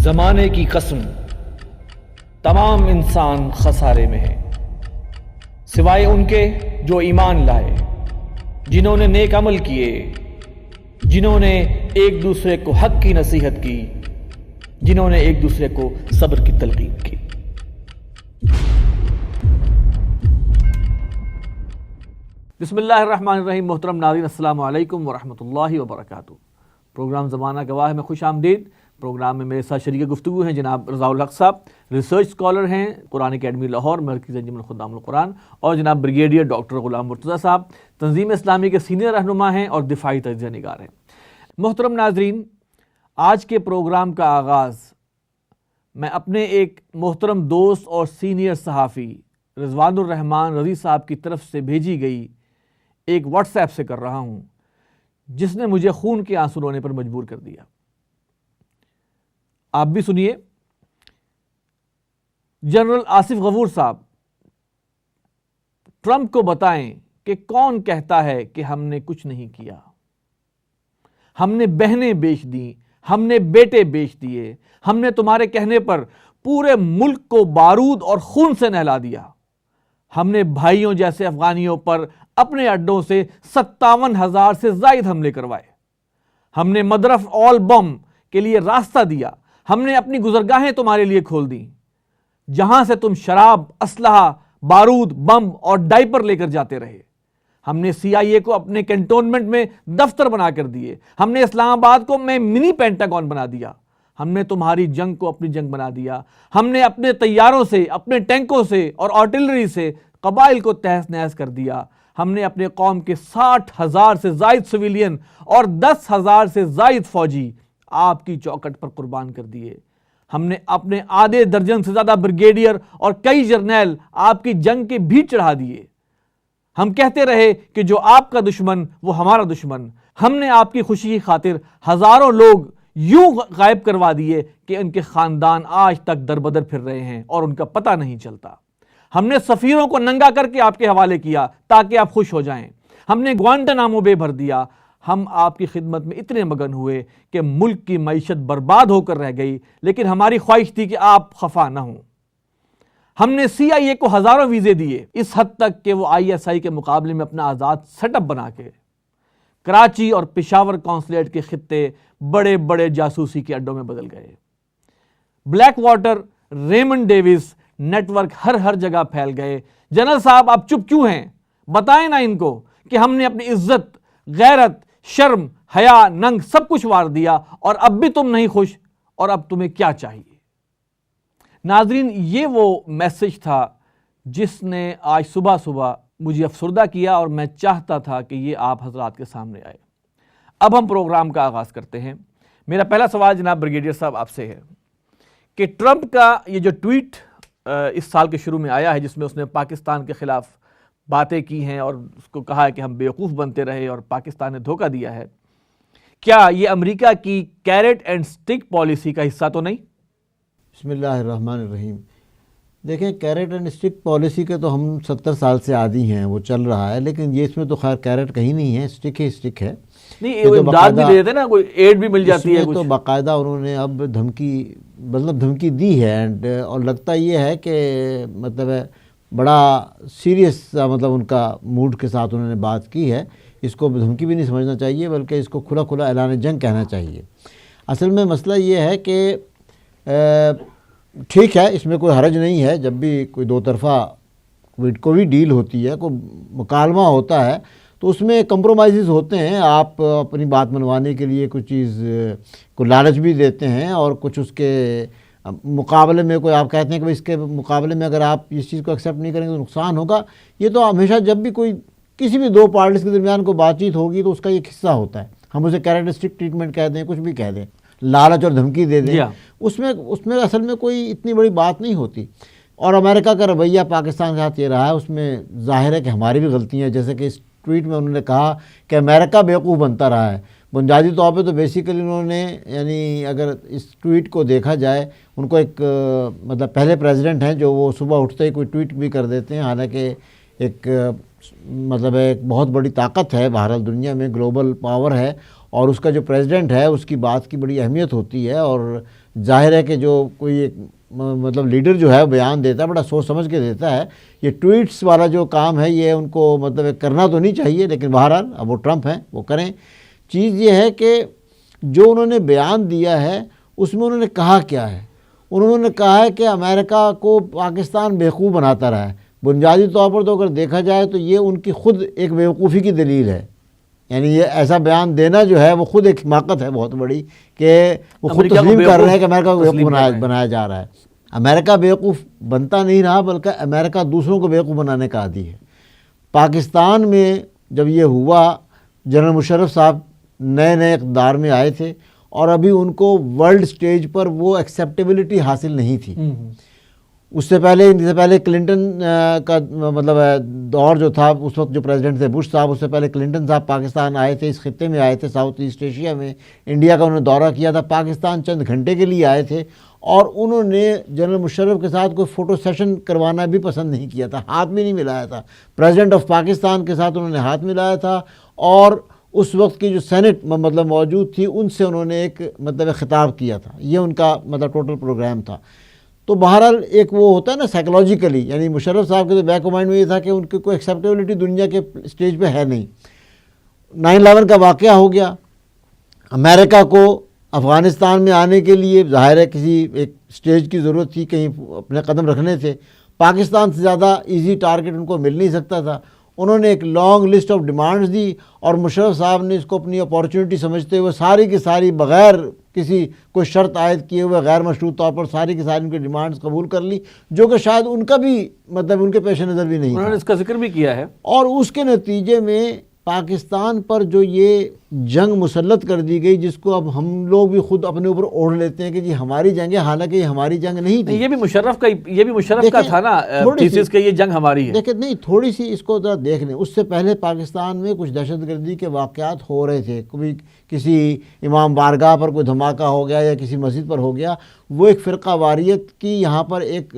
زمانے کی قسم تمام انسان خسارے میں ہے، سوائے ان کے جو ایمان لائے، جنہوں نے نیک عمل کیے، جنہوں نے ایک دوسرے کو حق کی نصیحت کی، جنہوں نے ایک دوسرے کو صبر کی تلقین کی۔ بسم اللہ الرحمن الرحیم۔ محترم ناظرین، السلام علیکم ورحمۃ اللہ وبرکاتہ۔ پروگرام زمانہ گواہ میں خوش آمدید۔ پروگرام میں میرے ساتھ شریک گفتگو ہیں جناب رضا الحق صاحب، ریسرچ اسکالر ہیں قرآن اکیڈمی لاہور، مرکز انجمن خدام القرآن، اور جناب بریگیڈیئر ڈاکٹر غلام مرتضیٰ صاحب تنظیم اسلامی کے سینئر رہنما ہیں اور دفاعی تجزیہ نگار ہیں۔ محترم ناظرین، آج کے پروگرام کا آغاز میں اپنے ایک محترم دوست اور سینئر صحافی رضوان الرحمان رضی صاحب کی طرف سے بھیجی گئی ایک واٹس ایپ سے کر رہا ہوں، جس نے مجھے خون کے آنسو رونے پر مجبور کر دیا۔ آپ بھی سنیے۔ جنرل آصف غفور صاحب، ٹرمپ کو بتائیں کہ کون کہتا ہے کہ ہم نے کچھ نہیں کیا؟ ہم نے بہنیں بیچ دیں، ہم نے بیٹے بیچ دیے، ہم نے تمہارے کہنے پر پورے ملک کو بارود اور خون سے نہلا دیا۔ ہم نے بھائیوں جیسے افغانیوں پر اپنے اڈوں سے 57,000 سے زائد حملے کروائے۔ ہم نے مدرف آل بم کے لیے راستہ دیا۔ ہم نے اپنی گزرگاہیں تمہارے لیے کھول دیں، جہاں سے تم شراب، اسلحہ، بارود، بم اور ڈائپر لے کر جاتے رہے۔ ہم نے CIA کو اپنے کنٹونمنٹ میں دفتر بنا کر دیے۔ ہم نے اسلام آباد کو میں منی پینٹاگون بنا دیا۔ ہم نے تمہاری جنگ کو اپنی جنگ بنا دیا۔ ہم نے اپنے طیاروں سے، اپنے ٹینکوں سے اور آرٹلری سے قبائل کو تہس نہس کر دیا۔ ہم نے اپنے قوم کے 60,000 سے زائد سویلین اور 10,000 سے زائد فوجی آپ کی چوکٹ پر قربان کر دیے۔ ہم نے اپنے آدھے درجن سے زیادہ بریگیڈیئر اور کئی جرنیل آپ کی جنگ کے بھی چڑھا دیے۔ ہم کہتے رہے کہ جو آپ کا دشمن وہ ہمارا دشمن۔ ہم نے آپ کی خوشی کی خاطر ہزاروں لوگ یوں غائب کروا دیے کہ ان کے خاندان آج تک در بدر پھر رہے ہیں اور ان کا پتہ نہیں چلتا۔ ہم نے سفیروں کو ننگا کر کے آپ کے حوالے کیا تاکہ آپ خوش ہو جائیں۔ ہم نے گوانٹانامو بے بھر دیا۔ ہم آپ کی خدمت میں اتنے مگن ہوئے کہ ملک کی معیشت برباد ہو کر رہ گئی، لیکن ہماری خواہش تھی کہ آپ خفا نہ ہوں۔ ہم نے CIA کو ہزاروں ویزے دیے، اس حد تک کہ وہ ISI کے مقابلے میں اپنا آزاد سیٹ اپ بنا کے کراچی اور پشاور کونسلیٹ کے خطے بڑے بڑے جاسوسی کے اڈوں میں بدل گئے۔ Blackwater, Raymond Davis network ہر جگہ پھیل گئے۔ جنرل صاحب، آپ چپ کیوں ہیں؟ بتائیں نا ان کو کہ ہم نے اپنی عزت، غیرت، شرم، حیا، ننگ سب کچھ وار دیا، اور اب بھی تم نہیں خوش، اور اب تمہیں کیا چاہیے؟ ناظرین، یہ وہ میسج تھا جس نے آج صبح مجھے افسردہ کیا، اور میں چاہتا تھا کہ یہ آپ حضرات کے سامنے آئے۔ اب ہم پروگرام کا آغاز کرتے ہیں۔ میرا پہلا سوال جناب بریگیڈیئر صاحب آپ سے ہے کہ ٹرمپ کا یہ جو ٹویٹ اس سال کے شروع میں آیا ہے، جس میں اس نے پاکستان کے خلاف باتیں کی ہیں اور اس کو کہا ہے کہ ہم بیوقوف بنتے رہے اور پاکستان نے دھوکہ دیا ہے، کیا یہ امریکہ کی کیرٹ اینڈ سٹک پالیسی کا حصہ تو نہیں؟ بسم اللہ الرحمن الرحیم۔ دیکھیں، کیرٹ اینڈ سٹک پالیسی کے تو ہم 70 سال سے عادی ہیں، وہ چل رہا ہے، لیکن یہ اس میں تو خیر کیرٹ کہیں نہیں ہے، سٹک ہی سٹک ہے۔ نہیں، امداد بھی دے دیتے نا، کوئی ایڈ بھی مل جاتی ہے۔ تو باقاعدہ انہوں نے اب دھمکی دی ہے، اور لگتا یہ ہے کہ مطلب بڑا سیریس ان کا موڈ کے ساتھ انہوں نے بات کی ہے۔ اس کو دھمکی بھی نہیں سمجھنا چاہیے، بلکہ اس کو کھلا کھلا اعلان جنگ کہنا چاہیے۔ اصل میں مسئلہ یہ ہے کہ ٹھیک ہے، اس میں کوئی حرج نہیں ہے، جب بھی کوئی دو طرفہ کوئی ڈیل ہوتی ہے، کوئی مکالمہ ہوتا ہے، تو اس میں کمپرومائزز ہوتے ہیں۔ آپ اپنی بات منوانے کے لیے کچھ چیز کو لالچ بھی دیتے ہیں، اور کچھ اس کے مقابلے میں کوئی آپ کہتے ہیں کہ اس کے مقابلے میں اگر آپ اس چیز کو ایکسیپٹ نہیں کریں گے تو نقصان ہوگا۔ یہ تو ہمیشہ جب بھی کوئی کسی بھی دو پارٹیز کے درمیان کوئی بات چیت ہوگی تو اس کا ایک حصہ ہوتا ہے۔ ہم اسے کیریکٹرسٹک ٹریٹمنٹ کہہ دیں، کچھ بھی کہہ دیں، لالچ اور دھمکی دے دیں، اس میں اصل میں کوئی اتنی بڑی بات نہیں ہوتی۔ اور امریکہ کا رویہ پاکستان کے ساتھ یہ رہا ہے، اس میں ظاہر ہے کہ ہماری بھی غلطیاں ہیں، جیسے کہ اس ٹویٹ میں انہوں نے کہا کہ امریکہ بیوقوف بنتا رہا ہے۔ بنیادی طور پہ تو بیسیکلی انہوں نے، یعنی اگر اس ٹویٹ کو دیکھا جائے، ان کو ایک پہلے پریزیڈنٹ ہیں جو وہ صبح اٹھتے ہی کوئی ٹویٹ بھی کر دیتے ہیں، حالانکہ ایک ایک بہت بڑی طاقت ہے بہرحال دنیا میں، گلوبل پاور ہے، اور اس کا جو پریزیڈنٹ ہے اس کی بات کی بڑی اہمیت ہوتی ہے، اور ظاہر ہے کہ جو کوئی ایک مطلب لیڈر جو ہے بیان دیتا ہے بڑا سوچ سمجھ کے دیتا ہے. یہ ٹویٹس والا جو کام ہے یہ ان کو مطلب کرنا تو نہیں چاہیے، لیکن بہرحال اب وہ ٹرمپ ہیں وہ کریں. چیز یہ ہے کہ جو انہوں نے بیان دیا ہے اس میں انہوں نے کہا کیا ہے. انہوں نے کہا ہے کہ امریکہ کو پاکستان بیوقوف بناتا رہا ہے. بنیادی طور پر تو اگر دیکھا جائے تو یہ ان کی خود ایک بیوقوفی کی دلیل ہے. یعنی یہ ایسا بیان دینا جو ہے وہ خود ایک حماقت ہے بہت بڑی کہ وہ خود تسلیم کر رہے ہیں کہ امریکہ کو بیوقوف بنایا جا رہا ہے. امریکہ بیوقوف بنتا نہیں رہا بلکہ امریکہ دوسروں کو بیوقوف بنانے کا عادی ہے. پاکستان میں جب یہ ہوا جنرل مشرف صاحب نئے نئے اقتدار میں آئے تھے اور ابھی ان کو ورلڈ سٹیج پر وہ ایکسیپٹیبلٹی حاصل نہیں تھی. اس سے پہلے کلنٹن کا مطلب دور جو تھا اس وقت جو پریزیڈنٹ تھے بش صاحب، اس سے پہلے کلنٹن صاحب پاکستان آئے تھے، اس خطے میں آئے تھے، ساؤتھ ایسٹ ایشیا میں. انڈیا کا انہوں نے دورہ کیا تھا. پاکستان چند گھنٹے کے لیے آئے تھے اور انہوں نے جنرل مشرف کے ساتھ کوئی فوٹو سیشن کروانا بھی پسند نہیں کیا تھا، ہاتھ بھی نہیں ملایا تھا. پریزیڈنٹ آف پاکستان کے ساتھ انہوں نے ہاتھ ملایا تھا اور اس وقت کی جو سینٹ مطلب موجود تھی ان سے انہوں نے ایک مطلب خطاب کیا تھا. یہ ان کا مطلب ٹوٹل پروگرام تھا. تو بہرحال ایک وہ ہوتا ہے نا سائیکولوجیکلی، یعنی مشرف صاحب کے تو بیک مائنڈ میں یہ تھا کہ ان کی کوئی ایکسیپٹیبلٹی دنیا کے سٹیج پہ ہے نہیں. 9/11 کا واقعہ ہو گیا. امریکہ کو افغانستان میں آنے کے لیے ظاہر ہے کسی ایک سٹیج کی ضرورت تھی، کہیں اپنے قدم رکھنے تھے. پاکستان سے زیادہ ایزی ٹارگٹ ان کو مل نہیں سکتا تھا. انہوں نے ایک لانگ لسٹ آف ڈیمانڈز دی اور مشرف صاحب نے اس کو اپنی اپارچونٹی سمجھتے ہوئے ساری کی ساری بغیر کسی کوئی شرط عائد کیے ہوئے غیر مشروط طور پر ساری کی ساری ان کی ڈیمانڈز قبول کر لی، جو کہ شاید ان کا بھی مطلب ان کے پیش نظر بھی نہیں تھا. انہوں نے اس کا ذکر بھی کیا ہے. اور اس کے نتیجے میں پاکستان پر جو یہ جنگ مسلط کر دی گئی، جس کو اب ہم لوگ بھی خود اپنے اوپر اوڑھ لیتے ہیں کہ جی ہماری جنگ ہے، حالانکہ یہ ہماری جنگ نہیں تھی. یہ بھی مشرف کا تھا نا تھیسس کہ یہ جنگ ہماری ہے. دیکھیں نہیں، تھوڑی سی اس کو ذرا دیکھ لیں. اس سے پہلے پاکستان میں کچھ دہشت گردی کے واقعات ہو رہے تھے. کبھی کسی امام بارگاہ پر کوئی دھماکہ ہو گیا یا کسی مسجد پر ہو گیا. وہ ایک فرقہ واریت کی یہاں پر ایک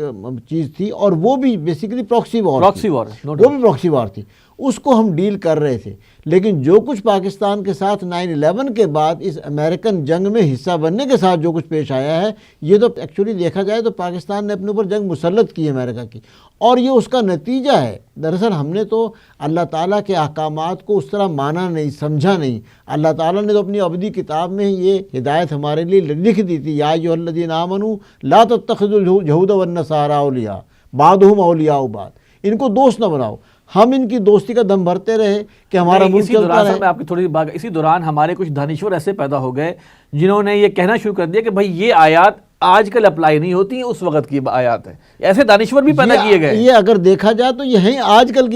چیز تھی اور وہ بھی بیسیکلی پراکسی وار تھی. اس کو ہم ڈیل کر رہے تھے. لیکن جو کچھ پاکستان کے ساتھ 9/11 کے بعد اس امریکن جنگ میں حصہ بننے کے ساتھ جو کچھ پیش آیا ہے، یہ تو ایکچولی دیکھا جائے تو پاکستان نے اپنے اوپر جنگ مسلط کی ہے امریکہ کی، اور یہ اس کا نتیجہ ہے. دراصل ہم نے تو اللہ تعالیٰ کے احکامات کو اس طرح مانا نہیں، سمجھا نہیں. اللہ تعالیٰ نے تو اپنی ابدی کتاب میں یہ ہدایت ہمارے لیے لکھ دی تھی، یا ایھا الذین آمنوا لا تتخذوا اليہود والنصارى اولیاء بعضهم اولیاء بعض. ان کو دوست نہ بناؤ. ہم ان کی دوستی کا دم بھرتے رہے کہ ہمارا ملک چلتا رہے. میں آپ کی تھوڑی بات، اسی دوران ہمارے کچھ دانشور ایسے پیدا ہو گئے جنہوں نے یہ کہنا شروع کر دیا کہ بھائی یہ آیات آج کل اپلائی نہیں ہوتی ہیں، اس وقت کی آیات ہیں. ایسے دانشور بھی پیدا کیے گئے. یہ اگر دیکھا جائے تو یہ آج کل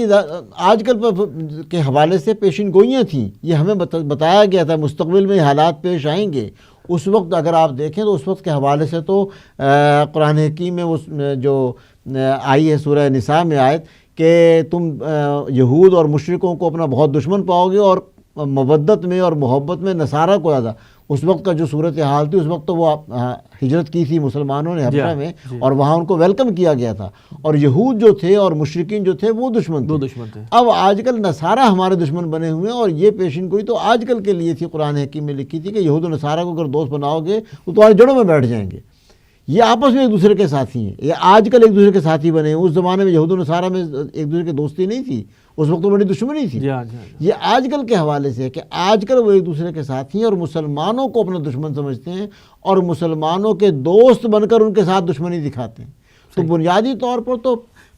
کے حوالے سے پیشین گوئیاں تھیں. یہ ہمیں بتایا گیا تھا مستقبل میں حالات پیش آئیں گے. اس وقت اگر آپ دیکھیں تو اس وقت کے حوالے سے تو قرآن حکیم میں وہ جو آئی ہے سورہ نساء میں آیت کہ تم یہود اور مشرکوں کو اپنا بہت دشمن پاؤ گے اور مودت میں اور محبت میں نصارہ کو زیادہ. اس وقت کا جو صورتحال تھی اس وقت تو وہ ہجرت کی تھی مسلمانوں نے حبشہ میں، اور وہاں ان کو ویلکم کیا گیا تھا، اور یہود جو تھے اور مشرکین جو تھے وہ دشمن تھے. اب آج کل نصارہ ہمارے دشمن بنے ہوئے ہیں، اور یہ پیشین گوئی تو آج کل کے لیے تھی. قرآن حکیم میں لکھی تھی کہ یہود و نصارہ کو اگر دوست بناؤ گے وہ تمہاری جڑوں میں بیٹھ جائیں گے. یہ آپس میں ایک دوسرے کے ساتھی ہیں. یہ آج کل ایک دوسرے کے ساتھی بنے ہیں. اس زمانے میں یہود و نصارہ میں ایک دوسرے کی دوستی نہیں تھی، اس وقت تو بڑی دشمنی تھی. یہ آج کل کے حوالے سے ہے کہ آج کل وہ ایک دوسرے کے ساتھی ہیں اور مسلمانوں کو اپنا دشمن سمجھتے ہیں اور مسلمانوں کے دوست بن کر ان کے ساتھ دشمنی دکھاتے ہیں. تو بنیادی طور پر تو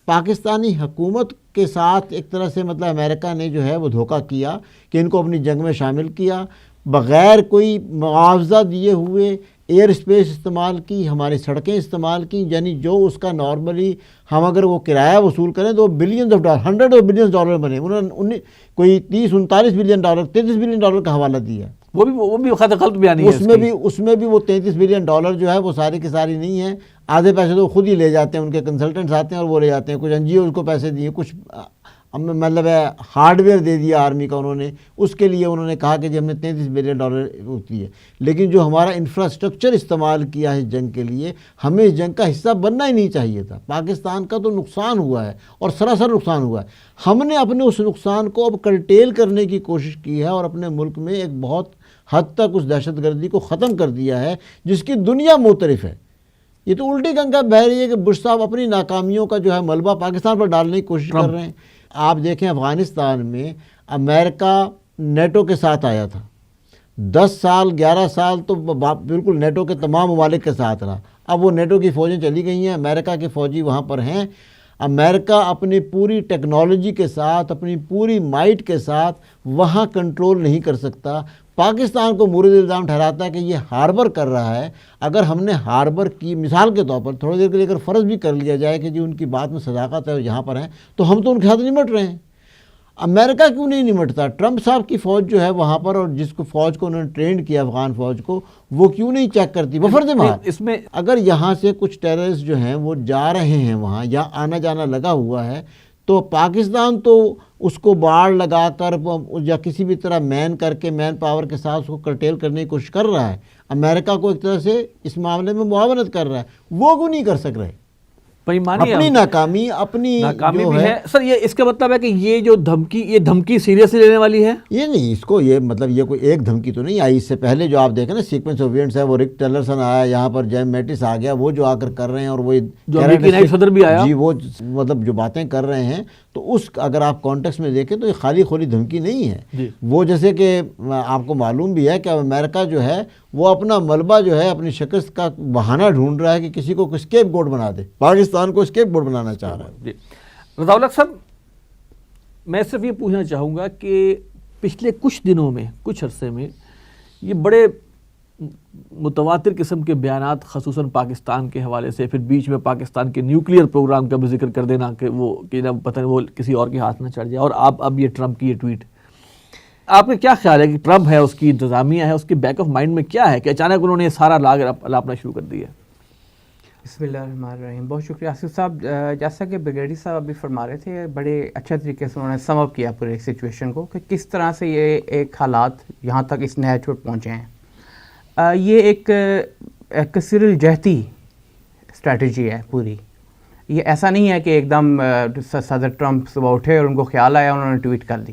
پاکستانی حکومت کے ساتھ ایک طرح سے مطلب امریکہ نے جو ہے وہ دھوکہ کیا کہ ان کو اپنی جنگ میں شامل کیا، بغیر کوئی معاوضہ دیے ہوئے ایئر اسپیس استعمال کی، ہماری سڑکیں استعمال کی. یعنی جو اس کا نارملی ہم اگر وہ کرایہ وصول کریں تو billions of dollar, hundred of billions dollar بنے. انہوں نے کوئی 30-39 بلین ڈالر، 33 بلین ڈالر کا حوالہ دیا. وہ بھی غلط بیانی ہے. اس میں بھی وہ 33 بلین ڈالر جو ہے وہ ساری کی ساری نہیں ہے. آدھے پیسے تو خود ہی لے جاتے ہیں، ان کے کنسلٹنٹس آتے ہیں اور وہ لے جاتے ہیں. کچھ این جی اوز کو پیسے دیے، کچھ مطلب ہے ہارڈ ویئر دے دیا آرمی کا انہوں نے. اس کے لیے انہوں نے کہا کہ جی ہم نے 33 بلین ڈالر ہوتی ہے. لیکن جو ہمارا انفراسٹرکچر استعمال کیا ہے اس جنگ کے لیے، ہمیں اس جنگ کا حصہ بننا ہی نہیں چاہیے تھا. پاکستان کا تو نقصان ہوا ہے اور سراسر نقصان ہوا ہے. ہم نے اپنے اس نقصان کو اب کرٹیل کرنے کی کوشش کی ہے اور اپنے ملک میں ایک بہت حد تک اس دہشت گردی کو ختم کر دیا ہے جس کی دنیا معترف ہے. یہ تو الٹی گنگا بہہ رہی ہے کہ بش صاحب اپنی ناکامیوں کا جو ہے ملبہ پاکستان پر ڈالنے کی کوشش کر رہے ہیں. آپ دیکھیں افغانستان میں امریکہ نیٹو کے ساتھ آیا تھا, 10 سال 11 سال تو بالکل نیٹو کے تمام ممالک کے ساتھ رہا. اب وہ نیٹو کی فوجیں چلی گئی ہیں, امریکہ کے فوجی وہاں پر ہیں. امریکہ اپنی پوری ٹیکنالوجی کے ساتھ, اپنی پوری مائٹ کے ساتھ وہاں کنٹرول نہیں کر سکتا. پاکستان کو مورد الزام ٹھہراتا ہے کہ یہ ہاربر کر رہا ہے. اگر ہم نے ہاربر کی مثال کے طور پر تھوڑی دیر کے لیے اگر فرض بھی کر لیا جائے کہ جی ان کی بات میں صداقت ہے اور یہاں پر ہیں, تو ہم تو ان کے ساتھ نمٹ رہے ہیں. امریکہ کیوں نہیں نمٹتا؟ ٹرمپ صاحب کی فوج جو ہے وہاں پر, اور جس کو فوج کو انہوں نے ٹرینڈ کیا افغان فوج کو, وہ کیوں نہیں چیک کرتی؟ بفرض محال اس میں اگر یہاں سے کچھ ٹیررسٹ جو ہیں وہ جا رہے ہیں وہاں, یا آنا جانا لگا ہوا ہے, تو پاکستان تو اس کو باڑ لگا کر یا کسی بھی طرح مین کر کے, مین پاور کے ساتھ اس کو کرٹیل کرنے کی کوشش کر رہا ہے. امریکہ کو ایک طرح سے اس معاملے میں معاونت کر رہا ہے. وہ کیوں نہیں کر سک رہے؟ اپنی ناکامی جو بھی ہے سر. یہ اس کا مطلب ہے کہ یہ جو دھمکی سیریسلی لینے والی ہے؟ یہ نہیں, اس کو یہ مطلب یہ کوئی ایک دھمکی تو نہیں آئی. اس سے پہلے جو آپ دیکھیں نا سیکوینس آف ایونٹس ہے, وہ رک ٹیلرسن آیا یہاں پر, جیم میٹس آ گیا, وہ جو آ کر رہے ہیں, اور وہ جو امریکی نائب صدر بھی آیا, جی وہ مطلب جو باتیں کر رہے ہیں, تو اس اگر آپ کانٹیکس میں دیکھیں تو یہ خالی کھولی دھمکی نہیں ہے. وہ جیسے کہ آپ کو معلوم بھی ہے کہ امریکہ جو ہے وہ اپنا ملبہ جو ہے, اپنی شکست کا بہانہ ڈھونڈ رہا ہے کہ کسی کو اسکیپ گوٹ بنا دے. پاکستان کو اسکیپ گوٹ بنانا چاہ رہا ہے. رضا الحق صاحب, میں صرف یہ پوچھنا چاہوں گا کہ پچھلے کچھ دنوں میں, کچھ عرصے میں, یہ بڑے متواتر قسم کے بیانات خصوصاً پاکستان کے حوالے سے, پھر بیچ میں پاکستان کے نیوکلیئر پروگرام کا بھی ذکر کر دینا کہ وہ پتہ نہیں وہ کسی اور کے ہاتھ نہ چڑھ جائے, اور اب یہ ٹرمپ کی یہ ٹویٹ, آپ کا کیا خیال ہے کہ ٹرمپ ہے, اس کی انتظامیہ ہے, اس کے بیک آف مائنڈ میں کیا ہے کہ اچانک انہوں نے یہ سارا لاگ الاپنا شروع کر دیا ہے؟ بسم اللہ الرحمن الرحیم. بہت شکریہ آصف صاحب. جیسا کہ بریگیڈیئر صاحب ابھی فرما رہے تھے, بڑے اچھے طریقے سے انہوں نے سم اپ کیا پورے سچویشن کو کہ کس طرح سے یہ ایک حالات یہاں تک اس نہج پر پہنچے ہیں. یہ ایک کثیر الجہتی اسٹریٹجی ہے پوری. یہ ایسا نہیں ہے کہ ایک دم صدر ٹرمپ صبح اٹھے اور ان کو خیال آیا انہوں نے ٹویٹ کر دی.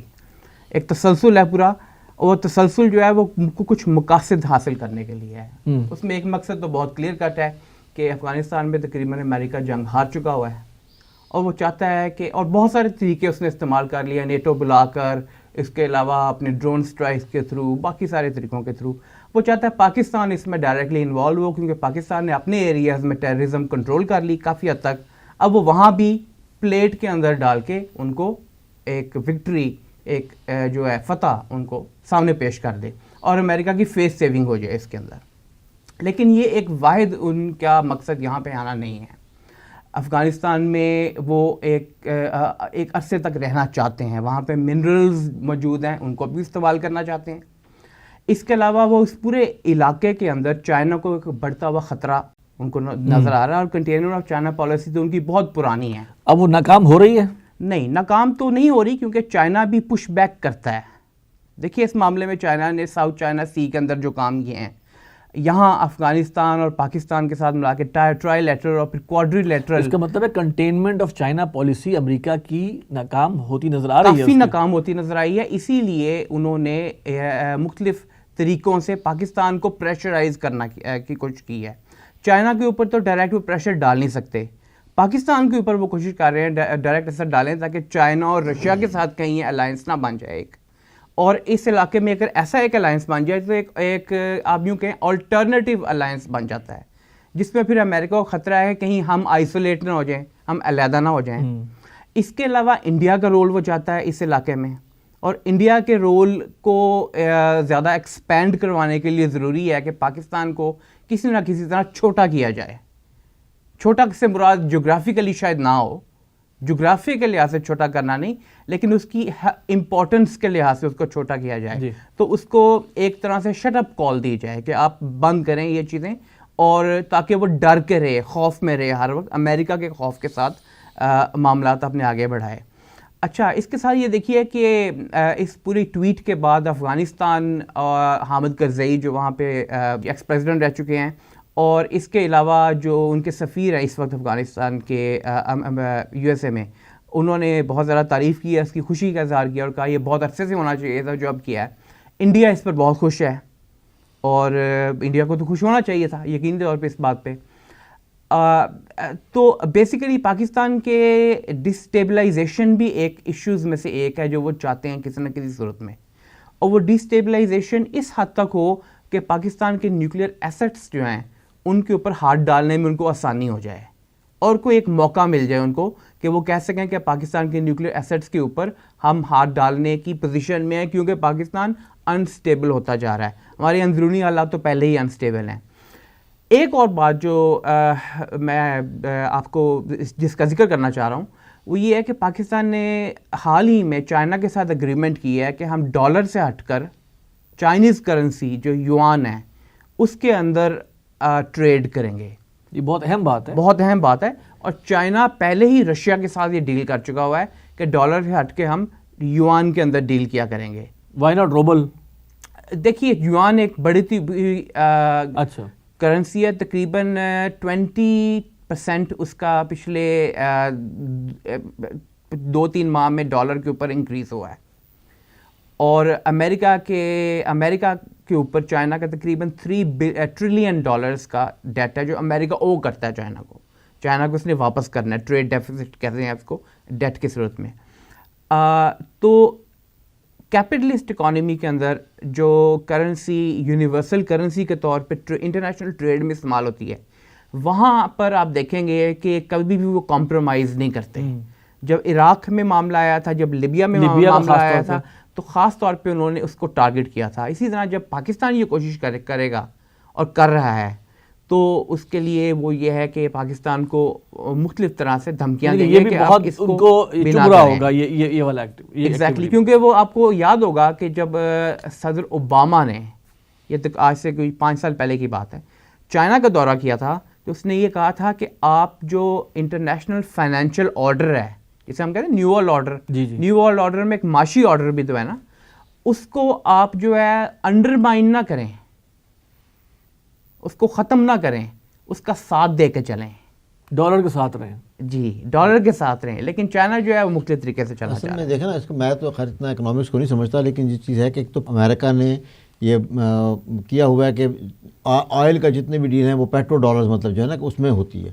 ایک تسلسل ہے پورا, اور تسلسل جو ہے وہ کچھ مقاصد حاصل کرنے کے لیے ہے. اس میں ایک مقصد تو بہت کلیئر کٹ ہے کہ افغانستان میں تقریباً امریکہ جنگ ہار چکا ہوا ہے, اور وہ چاہتا ہے کہ, اور بہت سارے طریقے اس نے استعمال کر لیا, نیٹو بلا کر, اس کے علاوہ اپنے ڈرون سٹرائکس کے تھرو, باقی سارے طریقوں کے تھرو وہ چاہتا ہے پاکستان اس میں ڈائریکٹلی انوالو ہو, کیونکہ پاکستان نے اپنے ایریاز میں ٹیررزم کنٹرول کر لی کافی حد تک. اب وہ وہاں بھی پلیٹ کے اندر ڈال کے ان کو ایک وکٹری, ایک جو ہے فتح ان کو سامنے پیش کر دے, اور امریکہ کی فیس سیونگ ہو جائے اس کے اندر. لیکن یہ ایک واحد ان کا مقصد یہاں پہ آنا نہیں ہے. افغانستان میں وہ ایک عرصے تک رہنا چاہتے ہیں, وہاں پہ منرلز موجود ہیں, ان کو بھی استعمال کرنا چاہتے ہیں. اس کے علاوہ وہ اس پورے علاقے کے اندر چائنا کو ایک بڑھتا ہوا خطرہ ان کو نظر آ رہا ہے, اور کنٹینر آف چائنا پالیسی تو ان کی بہت پرانی ہے. اب وہ ناکام ہو رہی ہے؟ نہیں, ناکام تو نہیں ہو رہی, کیونکہ چائنا بھی پش بیک کرتا ہے. دیکھیے اس معاملے میں چائنا نے ساؤتھ چائنا سی کے اندر جو کام کیے ہیں, یہاں افغانستان اور پاکستان کے ساتھ ملا کے ٹرائی لیٹرل اور پھر کوادری لیٹرل. اس کا مطلب ہے کنٹینمنٹ آف چائنا پالیسی امریکہ کی ناکام ہوتی نظر آ رہی ہے, کافی ناکام ہوتی نظر آئی ہے. اسی لیے انہوں نے مختلف طریقوں سے پاکستان کو پریشرائز کرنا کی کوشش کی ہے. چائنا کے اوپر تو ڈائریکٹ وہ پریشر ڈال نہیں سکتے, پاکستان کے اوپر وہ کوشش کر رہے ہیں ڈائریکٹ اثر ڈالیں تاکہ چائنا اور رشیا کے ساتھ کہیں الائنس نہ بن جائے ایک, اور اس علاقے میں اگر ایسا ایک الائنس بن جائے تو ایک آپ یوں کہیں آلٹرنیٹیو الائنس بن جاتا ہے, جس میں پھر امریکہ کو خطرہ ہے کہیں ہم آئسولیٹ نہ ہو جائیں, ہم علیحدہ نہ ہو جائیں. اس کے علاوہ انڈیا کا رول وہ چاہتا ہے اس علاقے میں, اور انڈیا کے رول کو زیادہ ایکسپینڈ کروانے کے لیے ضروری ہے کہ پاکستان کو کسی نہ کسی طرح چھوٹا کیا جائے. چھوٹا سے مراد جغرافیکلی شاید نہ ہو, جغرافی کے لحاظ سے چھوٹا کرنا نہیں, لیکن اس کی امپورٹنس کے لحاظ سے اس کو چھوٹا کیا جائے. تو اس کو ایک طرح سے شٹ اپ کال دی جائے کہ آپ بند کریں یہ چیزیں, اور تاکہ وہ ڈر کے رہے, خوف میں رہے, ہر وقت امریکہ کے خوف کے ساتھ معاملات اپنے آگے بڑھائے. اچھا, اس کے ساتھ یہ دیکھیے کہ اس پوری ٹویٹ کے بعد افغانستان حامد کرزئی جو وہاں پہ ایکس پریزیڈنٹ رہ چکے ہیں, اور اس کے علاوہ جو ان کے سفیر ہیں اس وقت افغانستان کے یو ایس اے میں, انہوں نے بہت زیادہ تعریف کی ہے, اس کی خوشی کا اظہار کیا اور کہا یہ بہت عرصے سے ہونا چاہیے تھا جو اب کیا ہے. انڈیا اس پر بہت خوش ہے, اور انڈیا کو تو خوش ہونا چاہیے تھا یقینی طور پہ اس بات پہ. تو بیسیکلی پاکستان کے ڈسٹیبلائزیشن بھی ایک ایشوز میں سے ایک ہے جو وہ چاہتے ہیں کسی نہ کسی صورت میں, اور وہ ڈسٹیبلائزیشن اس حد تک ہو کہ پاکستان کے نیوکلیئر ایسٹس جو ہیں ان کے اوپر ہاتھ ڈالنے میں ان کو آسانی ہو جائے, اور کوئی ایک موقع مل جائے ان کو کہ وہ کہہ سکیں کہ پاکستان کے نیوکلیئر ایسٹس کے اوپر ہم ہاتھ ڈالنے کی پوزیشن میں ہیں, کیونکہ پاکستان انسٹیبل ہوتا جا رہا ہے, ہمارے اندرونی حالات تو پہلے ہی انسٹیبل ہیں. ایک اور بات جو میں آپ کو جس کا ذکر کرنا چاہ رہا ہوں وہ یہ ہے کہ پاکستان نے حال ہی میں چائنا کے ساتھ اگریمنٹ کی ہے کہ ہم ڈالر سے ہٹ کر چائنیز کرنسی جو یوان ہے اس کے اندر ٹریڈ کریں گے. یہ بہت اہم بات ہے, بہت اہم بات ہے, اور چائنا پہلے ہی رشیا کے ساتھ یہ ڈیل کر چکا ہوا ہے کہ ڈالر سے ہٹ کے ہم یوان کے اندر ڈیل کیا کریں گے. Why not rouble? دیکھیے یوان ایک بڑی اچھا کرنسی ہے, تقریباً 20% اس کا پچھلے 2-3 ماہ میں ڈالر کے اوپر انکریز ہوا ہے, اور امریکہ کے اوپر چائنا کا تقریباً $3 ٹریلین کا ڈیٹ ہے جو امریکہ او کرتا ہے چائنا کو اس نے واپس کرنا ہے, ٹریڈ ڈیفیسٹ کہتے ہیں اس کو ڈیٹ کی صورت میں. تو کیپٹلسٹ اکانومی کے اندر جو کرنسی یونیورسل کرنسی کے طور پہ انٹرنیشنل ٹریڈ میں استعمال ہوتی ہے, وہاں پر آپ دیکھیں گے کہ کبھی بھی وہ کمپرومائز نہیں کرتے. جب عراق میں معاملہ آیا تھا, جب لیبیا میں معاملہ آیا تھا, تو خاص طور پہ انہوں نے اس کو ٹارگٹ کیا تھا. اسی طرح جب پاکستان یہ کوشش کرے گا اور کر رہا ہے تو اس کے لیے وہ یہ ہے کہ پاکستان کو مختلف طرح سے دھمکیاں دیں گے کہ آپ اس کو چب رہا ہوگا یہ والا ایگزیکٹلی, کیونکہ وہ آپ کو یاد ہوگا کہ جب صدر اوباما نے, یہ تک آج سے کوئی 5 سال پہلے کی بات ہے, چائنا کا دورہ کیا تھا تو اس نے یہ کہا تھا کہ آپ جو انٹرنیشنل فائنینشیل آرڈر ہے جسے ہم کہتے ہیں new world order, new world order میں ایک معاشی آرڈر بھی تو ہے نا, اس کو آپ جو ہے انڈرمائن نہ کریں, اس کو ختم نہ کریں, اس کا ساتھ دے کے چلیں, ڈالر کے ساتھ رہیں. جی ڈالر کے ساتھ رہیں. لیکن چائنا جو ہے وہ مختلف طریقے سے چلا اصل میں دیکھیں نا, اس کو میں تو خیر اتنا اکنامکس کو نہیں سمجھتا, لیکن یہ چیز ہے کہ ایک تو امریکہ نے یہ کیا ہوا ہے کہ آئل کا جتنے بھی ڈیل ہیں وہ پیٹرو ڈالرز مطلب جو ہے نا کہ اس میں ہوتی ہے.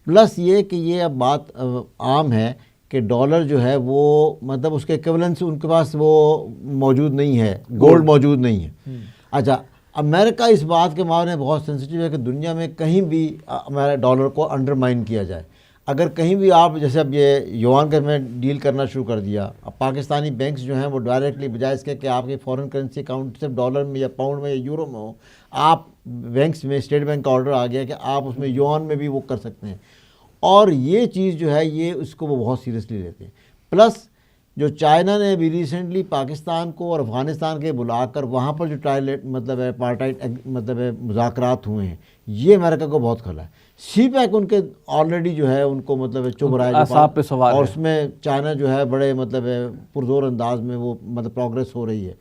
پلس یہ کہ یہ اب بات عام ہے کہ ڈالر جو ہے وہ مطلب اس کے ایکویولنس ان کے پاس وہ موجود نہیں ہے, گولڈ موجود نہیں ہے. اچھا, امریکہ اس بات کے معاملے میں بہت سینسیٹیو ہے کہ دنیا میں کہیں بھی ہمارے ڈالر کو انڈرمائن کیا جائے. اگر کہیں بھی آپ جیسے اب یہ یوان کے میں ڈیل کرنا شروع کر دیا, اب پاکستانی بینکس جو ہیں وہ ڈائریکٹلی بجائے اس کے کہ آپ کے فورن کرنسی اکاؤنٹ صرف ڈالر میں یا پاؤنڈ میں یا یورو میں ہو, آپ بینکس میں اسٹیٹ بینک کا آرڈر آ گیا کہ آپ اس میں یوان میں بھی وہ کر سکتے ہیں, اور یہ چیز جو ہے یہ اس کو وہ بہت سیریسلی لیتے ہیں. پلس جو چائنا نے ابھی ریسنٹلی پاکستان کو اور افغانستان کے بلا کر وہاں پر جو مطلب ہے پارٹائٹ مطلب ہے مذاکرات ہوئے ہیں, یہ امریکہ کو بہت کھلا ہے. سی پیک ان کے آلریڈی جو ہے ان کو مطلب چبھ رہا ہے, اور اس میں چائنا جو ہے بڑے مطلب ہے پرزور انداز میں وہ مطلب پروگریس ہو رہی ہے.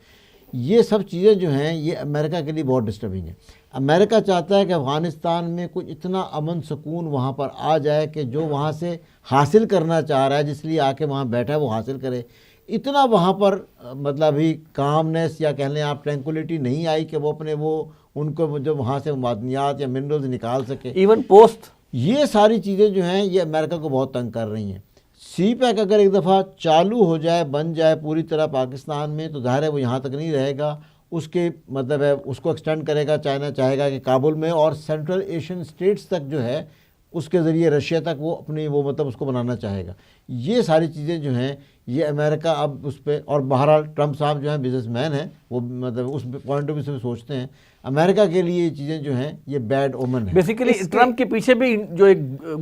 یہ سب چیزیں جو ہیں یہ امریکہ کے لیے بہت ڈسٹربنگ ہے. امریکہ چاہتا ہے کہ افغانستان میں کچھ اتنا امن سکون وہاں پر آ جائے کہ جو وہاں سے حاصل کرنا چاہ رہا ہے, جس لیے آ کے وہاں بیٹھا ہے وہ حاصل کرے. اتنا وہاں پر مطلب ابھی کامنیس یا کہہ لیں آپ ٹرینکولیٹی نہیں آئی کہ وہ اپنے وہ ان کو جو وہاں سے معدنیات یا منرلز نکال سکے. ایون پوسٹ یہ ساری چیزیں جو ہیں یہ امریکہ کو بہت تنگ کر رہی ہیں. سی پیک اگر ایک دفعہ چالو ہو جائے, بن جائے پوری طرح پاکستان میں, تو ظاہر ہے وہ یہاں تک نہیں رہے گا, اس کے مطلب ہے اس کو ایکسٹینڈ کرے گا. چائنا چاہے گا کہ کابل میں اور سینٹرل ایشین اسٹیٹس تک جو ہے اس کے ذریعے رشیا تک وہ اپنی وہ مطلب اس کو بنانا چاہے گا. یہ ساری چیزیں جو ہیں یہ امریکہ اب اس پہ, اور بہرحال ٹرمپ صاحب جو ہیں بزنس مین ہیں, وہ مطلب اس پوائنٹ آف ویو سے سوچتے ہیں. امریکہ کے لیے یہ چیزیں جو ہیں یہ بیڈ اومن ہے. بیسیکلی ٹرمپ کے پیچھے بھی جو ایک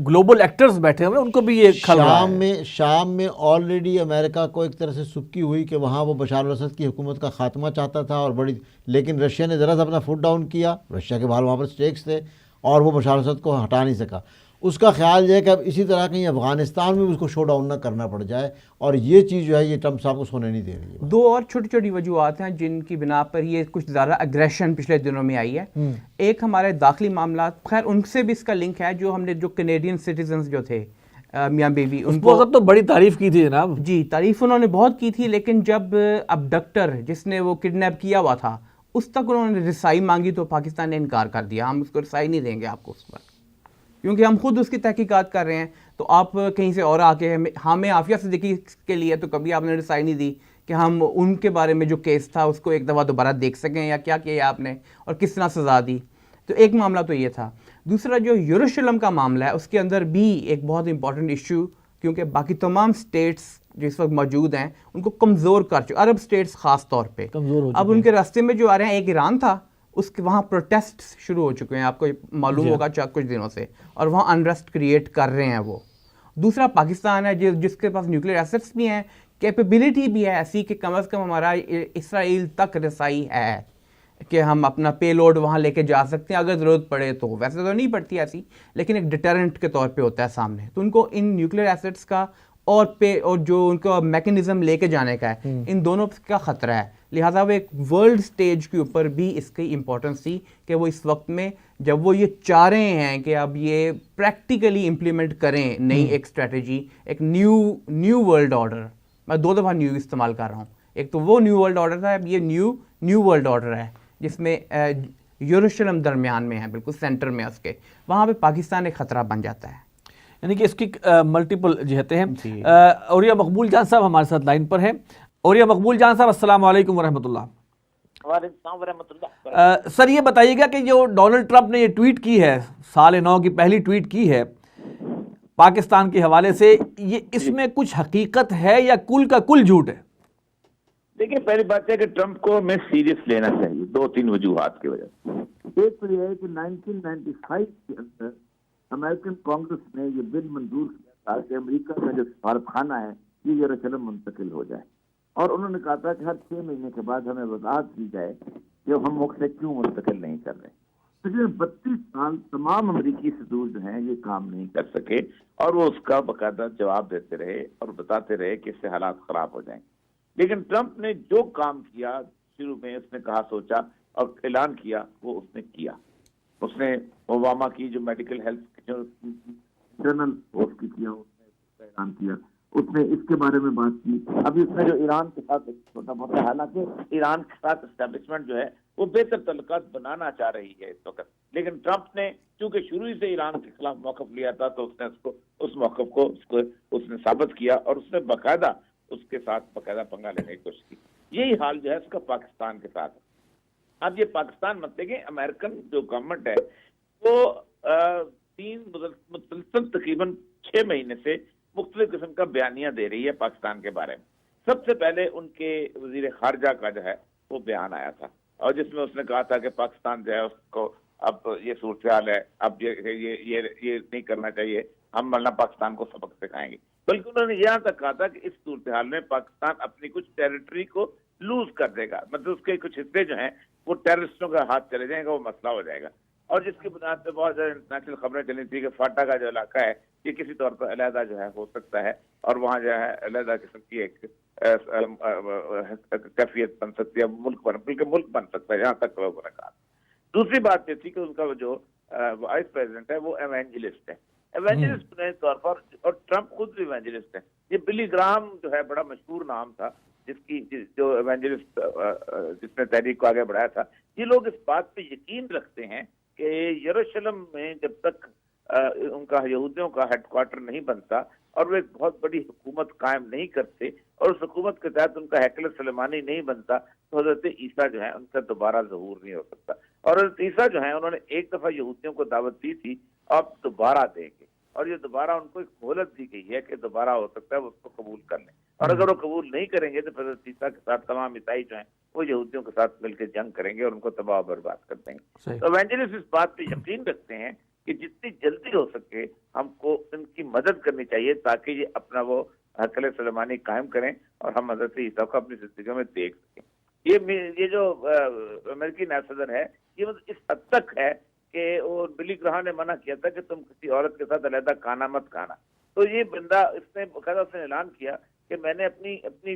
گلوبل ایکٹرز بیٹھے ہوئے ان کو بھی یہ شام میں آلریڈی امریکہ کو ایک طرح سے سکی ہوئی کہ وہاں وہ بشار الاسد کی حکومت کا خاتمہ چاہتا تھا, اور بڑی, لیکن رشیا نے ذرا سا اپنا فٹ ڈاؤن کیا. رشیا کے باہر وہاں پر اسٹیکس تھے اور وہ بشار الاسد کو ہٹا نہیں سکا. اس کا خیال یہ ہے کہ اب اسی طرح کہیں افغانستان میں بھی اس کو شو ڈاؤن نہ کرنا پڑ جائے, اور یہ چیز جو ہے یہ ٹرمپ صاحب کو سونے نہیں دے رہی ہے. دو اور چھوٹی چھوٹی وجوہات ہیں جن کی بنا پر یہ کچھ زیادہ اگریشن پچھلے دنوں میں آئی ہے. ایک ہمارے داخلی معاملات, خیر ان سے بھی اس کا لنک ہے, جو ہم نے جو کینیڈین سٹیزنز جو تھے میاں بیوی, ان کو تو بڑی تعریف کی تھی جناب. جی تعریف انہوں نے بہت کی تھی, لیکن جب ابڈکٹر جس نے وہ کڈنیپ کیا ہوا تھا اس تک انہوں نے رسائی مانگی تو پاکستان نے انکار کر دیا, ہم اس کو رسائی نہیں دیں گے آپ کو اس پر, کیونکہ ہم خود اس کی تحقیقات کر رہے ہیں. تو آپ کہیں سے اور آ کے ہمیں عافیہ صدیقی کے لیے تو کبھی آپ نے رسائی نہیں دی کہ ہم ان کے بارے میں جو کیس تھا اس کو ایک دفعہ دوبارہ دیکھ سکیں یا کیا کیا آپ نے اور کس طرح سزا دی. تو ایک معاملہ تو یہ تھا. دوسرا جو یروشلم کا معاملہ ہے اس کے اندر بھی ایک بہت امپورٹنٹ ایشو, کیونکہ باقی تمام سٹیٹس جو اس وقت موجود ہیں ان کو کمزور کر چکے, عرب سٹیٹس خاص طور پہ کمزور ہو اب ان کے راستے میں جو آ رہے ہیں, ایک ایران تھا, اس کے وہاں پروٹیسٹ شروع ہو چکے ہیں, آپ کو معلوم ہوگا کچھ دنوں سے, اور وہاں انریسٹ کریٹ کر رہے ہیں وہ. دوسرا پاکستان ہے جس کے پاس نیوکلیئر ایسٹس بھی ہیں, کیپیبلٹی بھی ہے ایسی کہ کم از کم ہمارا اسرائیل تک رسائی ہے کہ ہم اپنا پے لوڈ وہاں لے کے جا سکتے ہیں اگر ضرورت پڑے تو. ویسے تو نہیں پڑتی ایسی, لیکن ایک ڈیٹرنٹ کے طور پہ ہوتا ہے سامنے. تو ان کو ان نیوکلیئر ایسٹس کا اور جو ان کا میکنزم لے کے جانے کا ہے, ان دونوں کا خطرہ ہے. لہٰذا وہ ایک ورلڈ سٹیج کے اوپر بھی اس کی امپورٹنس تھی کہ وہ اس وقت میں جب وہ یہ چاہ رہے ہیں کہ اب یہ پریکٹیکلی امپلیمنٹ کریں نئی ایک اسٹریٹجی, ایک نیو ورلڈ آرڈر. میں 2 دفعہ نیو استعمال کر رہا ہوں, ایک تو وہ نیو ورلڈ آرڈر تھا, اب یہ نیو ورلڈ آرڈر ہے جس میں یروشلم درمیان میں ہے, بالکل سینٹر میں اس کے, وہاں پہ پاکستان ایک خطرہ بن جاتا ہے. یعنی کہ اس کی ملٹیپل جہتیں ہیں. اوریا مقبول جان صاحب ہمارے ساتھ لائن پر ہیں. اوریا مقبول جان صاحب السلام علیکم ورحمۃ اللہ. وعلیکم السلام ورحمۃ اللہ. سر یہ بتائیے گا کہ جو ڈونلڈ ٹرمپ نے یہ ٹویٹ کی ہے, سال نو کی پہلی ٹویٹ کی ہے پاکستان کے حوالے سے, یہ اس میں کچھ حقیقت ہے یا کل کا کل جھوٹ ہے؟ دیکھیں, پہلی بات ہے کہ ٹرمپ کو ہمیں سیریس لینا چاہیے 2-3 وجوہات کی وجہ سے. ایک تو یہ ہے کہ 1995 کے اندر امریکن کانگریس نے یہ بل منظور کیا تھا کہ امریکہ کا جو سفارت خانہ ہے یہ یروشلم منتقل ہو جائے, اور انہوں نے کہا تھا کہ ہر 6 مہینے کے بعد ہمیں وضاحت دی جائے کہ ہم ملک سے کیوں منتقل نہیں کر رہے. پچھلے 32 سال تمام امریکی صدور جو ہیں یہ کام نہیں کر سکے, اور وہ اس کا باقاعدہ جواب دیتے رہے اور بتاتے رہے کہ اس سے حالات خراب ہو جائیں. لیکن ٹرمپ نے جو کام کیا, شروع میں اس نے کہا سوچا اور اعلان کیا, وہ اس نے کیا. اس نے اوباما کی جو میڈیکل ہیلتھ جنرل اس کی کیا, اس نے اعلان کیا, اس نے اس کے بارے میں بات کی. ابھی اس نے جو ایران کے ساتھ چھوٹا موٹا, حالانکہ ایران کے ساتھ اسٹیبلشمنٹ جو ہے وہ بہتر تعلقات بنانا چاہ رہی ہے اس وقت, لیکن ٹرمپ نے چونکہ شروع سے ایران کے خلاف موقف لیا تھا تو اس نے اس موقف کو اس نے ثابت کیا, اور اس نے باقاعدہ اس کے ساتھ باقاعدہ پنگا لینے کی کوشش کی. یہی حال جو ہے اس کا پاکستان کے ساتھ ہے. اب یہ پاکستان مطلب کہ امریکن جو گورنمنٹ ہے وہ 3 مسلسل تقریباً 6 مہینے سے مختلف قسم کا بیانیہ دے رہی ہے پاکستان کے بارے میں. سب سے پہلے ان کے وزیر خارجہ کا جو ہے وہ بیان آیا تھا, اور جس میں اس نے کہا تھا کہ پاکستان جو ہے اس کو اب یہ صورتحال ہے, اب یہ نہیں کرنا چاہیے, ہم ورنہ پاکستان کو سبق سکھائیں گے. بلکہ انہوں نے یہاں تک کہا تھا کہ اس صورتحال میں پاکستان اپنی کچھ ٹیریٹری کو لوز کر دے گا, مطلب اس کے کچھ حصے جو ہیں وہ ٹیررسٹوں کا ہاتھ چلے جائیں گا, وہ مسئلہ ہو جائے گا. اور جس کی بنیاد پہ بہت زیادہ انٹرنیشنل خبریں چلی تھی کہ فاٹا کا جو علاقہ ہے یہ کسی طور پر علیحدہ جو ہے ہو سکتا ہے, اور وہاں جو ہے علیحدہ قسم کی ایک کیفیت بن سکتی ہے, بلکہ ملک بن سکتا ہے, جہاں تک لوگوں نے کہا. دوسری بات یہ تھی کہ ان کا جو وائس پریزیڈنٹ ہے وہ ایونجلسٹ ہے, ایونجلسٹ بنیادی طور پر, اور ٹرمپ خود بھی ایونجلسٹ ہے. یہ بلی گراہم جو ہے بڑا مشہور نام تھا جو ایونجلسٹ جس نے تحریک کو آگے بڑھایا تھا. یہ لوگ اس بات پہ یقین رکھتے ہیں کہ یروشلم میں جب تک ان کا یہودیوں کا ہیڈ کوارٹر نہیں بنتا اور وہ ایک بہت بڑی حکومت قائم نہیں کرتے, اور اس حکومت کے تحت ان کا ہیکل سلیمانی نہیں بنتا, تو حضرت عیسیٰ جو ہے ان کا دوبارہ ظہور نہیں ہو سکتا. اور حضرت عیسیٰ جو ہیں انہوں نے ایک دفعہ یہودیوں کو دعوت دی تھی, اب دوبارہ دیں گے, اور یہ دوبارہ ان کو ایک مہلت دی گئی ہے کہ دوبارہ ہو سکتا ہے وہ اس کو قبول کر لیں. اور اگر وہ قبول نہیں کریں گے تو حضرت عیسیٰ کے ساتھ تمام عیسائی جو ہیں وہ یہودیوں کے ساتھ مل کے جنگ کریں گے اور ان کو تباہ و برباد کر دیں گے. تو ایونجلسٹ اس بات پہ یقین رکھتے ہیں کہ جتنی جلدی ہو سکے ہم کو ان کی مدد کرنی چاہیے تاکہ یہ اپنا وہ ہیکل سلیمانی قائم کریں اور ہم حضرت عیسیٰ کو اپنی زندگیوں میں دیکھ سکیں. یہ جو امریکی نائب صدر ہے یہ اس حد تک ہے کہ وہ بلی گراہم نے منع کیا تھا کہ تم کسی عورت کے ساتھ علیحدہ کھانا مت کھانا. تو یہ بندہ اس نے باقاعدہ اس نے اعلان کیا کہ میں نے اپنی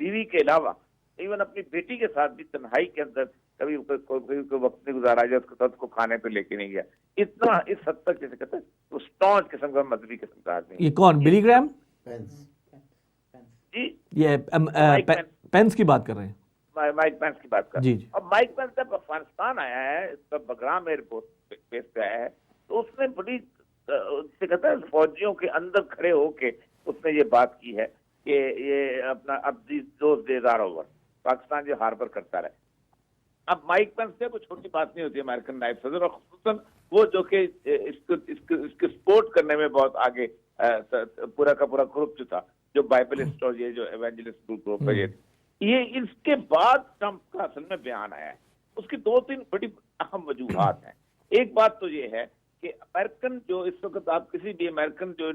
بیوی کے علاوہ ایون اپنی بیٹی کے ساتھ بھی تنہائی کے اندر کبھی کوئی وقت نہیں گزارا جائے اس کے ساتھ کو کھانے پہ لے کے نہیں گیا. اتنا اس حد تک جیسے کہتے ہیں اسٹانچ قسم کا مذہبی قسم کا آدمی. یہ کون بلی گرام؟ جی یہ پینس کی بات کر رہے ہیں. مائک پینس کی بات کر جی جی اب مائک پینس جب افغانستان آیا ہے بگرام ایئرپورٹ بیس پہ آیا ہے تو اس نے بڑی سے کہتا ہے فوجیوں کے اندر کھڑے ہو کے اس نے یہ بات کی ہے کہ یہ اپنا اب those days are over, Pakistan جو ہاربر کرتا رہے. اب مائک پینس سے کوئی چھوٹی بات نہیں ہوتی ہے امریکن نائب صدر، اور خصوصاً وہ جو کہ اس کے سپورٹ کرنے میں بہت آگے پورا کا پورا گروپ جو تھا، جو بائبلسٹ اور یہ جو ایونجلسٹ گروپ ہے یہ اس کے بعد ٹرمپ کا اصل میں بیان آیا ہے. اس کی 2-3 بڑی اہم وجوہات ہیں. ایک بات تو یہ ہے کہ امریکن جو اس وقت آپ کسی بھی امریکن جو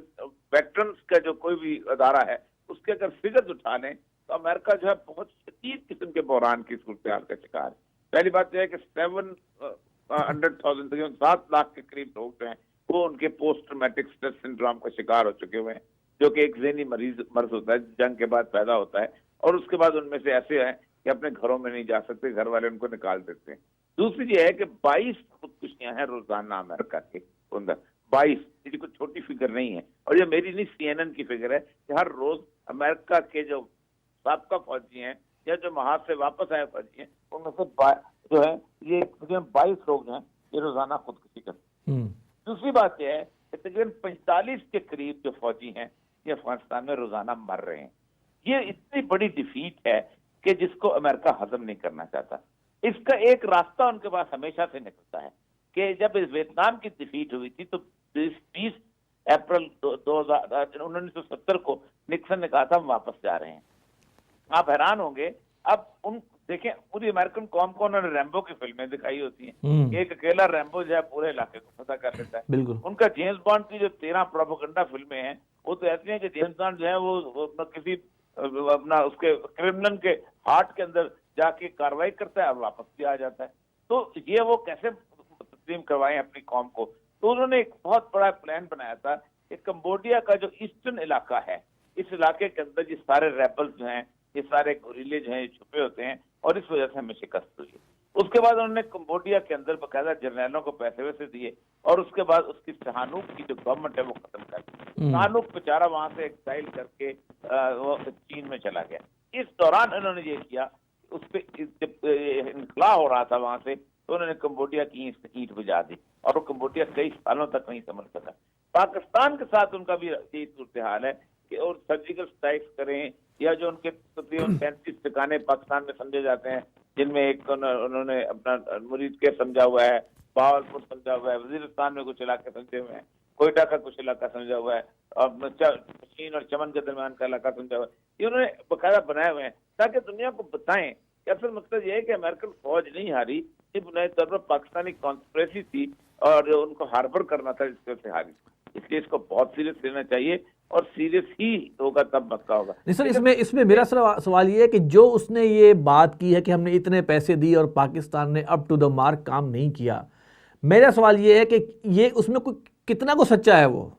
ویٹرنز کا جو کوئی بھی ادارہ ہے اس کے اگر فگرز اٹھا لیں تو امریکہ جو ہے بہت شدید قسم کے بحران کی صورتحال کا شکار ہے. پہلی بات یہ ہے کہ 7 لاکھ کے قریب لوگ جو ہیں وہ ان کے پوسٹ ٹرامیٹک اسٹریس سنڈروم کا شکار ہو چکے ہوئے ہیں، جو کہ ایک ذہنی مرض ہوتا ہے، جنگ کے بعد پیدا ہوتا ہے، اور اس کے بعد ان میں سے ایسے ہیں کہ اپنے گھروں میں نہیں جا سکتے، گھر والے ان کو نکال دیتے ہیں. دوسری یہ ہے کہ 22 خودکشیاں ہیں روزانہ امریکہ کے اندر، 22، یہ کوئی چھوٹی فگر نہیں ہے. اور یہ میری نہیں CNN کی فگر ہے کہ ہر روز امریکہ کے جو سابقہ فوجی ہیں یا جو محاذ سے واپس آئے فوجی ہیں ان میں سے جو ہے یہ 22 لوگ جو ہیں یہ روزانہ خودکشی کرتے ہیں. دوسری بات یہ ہے کہ تقریباً 45 کے قریب جو فوجی ہیں یہ افغانستان میں روزانہ مر رہے ہیں. یہ اتنی بڑی ڈیفیٹ ہے کہ جس کو امریکہ ہضم نہیں کرنا چاہتا. اس کا ایک راستہ ان کے پاس ہمیشہ سے نکلتا ہے کہ جب ویتنام کی ڈیفیٹ ہوئی تھی تو 20 اپریل 1970 کو نکسن نے کہا تھا ہم واپس جا رہے ہیں. آپ حیران ہوں گے، اب ان دیکھیں پوری امریکن قوم کو انہوں نے ریمبو کی فلمیں دکھائی ہوتی ہیں، ایک اکیلا ریمبو جو ہے پورے علاقے کو فتح کر لیتا ہے. بالکل. ان کا جیمز بانڈ کی جو 13 پروپیگنڈا فلمیں ہیں وہ تو ایسی ہیں کہ جیمز بانڈ جو ہے وہ کسی اپنا اس کے کرمنل کے ہارٹ کے اندر جا کے کاروائی کرتا ہے اور واپس بھی آ جاتا ہے. تو یہ وہ کیسے تسلیم کروائیں اپنی قوم کو؟ تو انہوں نے ایک بہت بڑا پلان بنایا تھا کہ کمبوڈیا کا جو ایسٹرن علاقہ ہے اس علاقے کے اندر یہ سارے ریبلز جو ہیں، یہ سارے گوریلے جو ہیں یہ چھپے ہوتے ہیں اور اس وجہ سے ہمیں شکست ہوئی. اس کے بعد انہوں نے کمبوڈیا کے اندر باقاعدہ جرنیلوں کو پیسے ویسے دیے اور اس کے بعد اس کی سہانوک کی جو گورنمنٹ ہے وہ ختم کر دی. سہانوک بیچارہ وہاں سے ایکسائل کر کے وہ چین میں چلا گیا. اس دوران انہوں نے یہ کیا، اس پہ جب انخلا ہو رہا تھا وہاں سے تو انہوں نے کمبوڈیا کی اینٹ بجا دی اور وہ کمبوڈیا کئی سالوں تک نہیں سمجھ سکا. پاکستان کے ساتھ ان کا بھی یہی صورتحال ہے کہ اور سرجیکل اسٹرائکس کریں یا جو ان کے تقریباً 35 ٹھکانے پاکستان میں سمجھے جاتے ہیں جن میں ایک انہوں نے اپنا مرید کے سمجھا ہوا ہے، بہاولپور سمجھا ہوا ہے، وزیرستان میں کچھ علاقے سمجھے ہوئے ہیں، کوئٹہ کا کچھ علاقہ سمجھا ہوا ہے اور چین اور چمن کے درمیان کا علاقہ سمجھا ہوا ہے. یہ انہوں نے باقاعدہ بنائے ہوئے ہیں تاکہ دنیا کو بتائیں کہ اصل مقصد یہ ہے کہ امریکن فوج نہیں ہاری، یہ بنیادی طور پر پاکستانی کانسپریسی تھی اور ان کو ہاربر کرنا تھا جس وجہ سے ہاری. اس لیے اس کو بہت سیریس لینا چاہیے اور سیریس ہی ہوگا تب مسئلہ ہوگا. نہیں سر، اس میں میرا سوال یہ ہے کہ جو اس نے یہ بات کی ہے کہ ہم نے اتنے پیسے دیے اور پاکستان نے اپ ٹو دا مارک کام نہیں کیا، میرا سوال یہ ہے کہ یہ اس میں کتنا کو سچا ہے وہ؟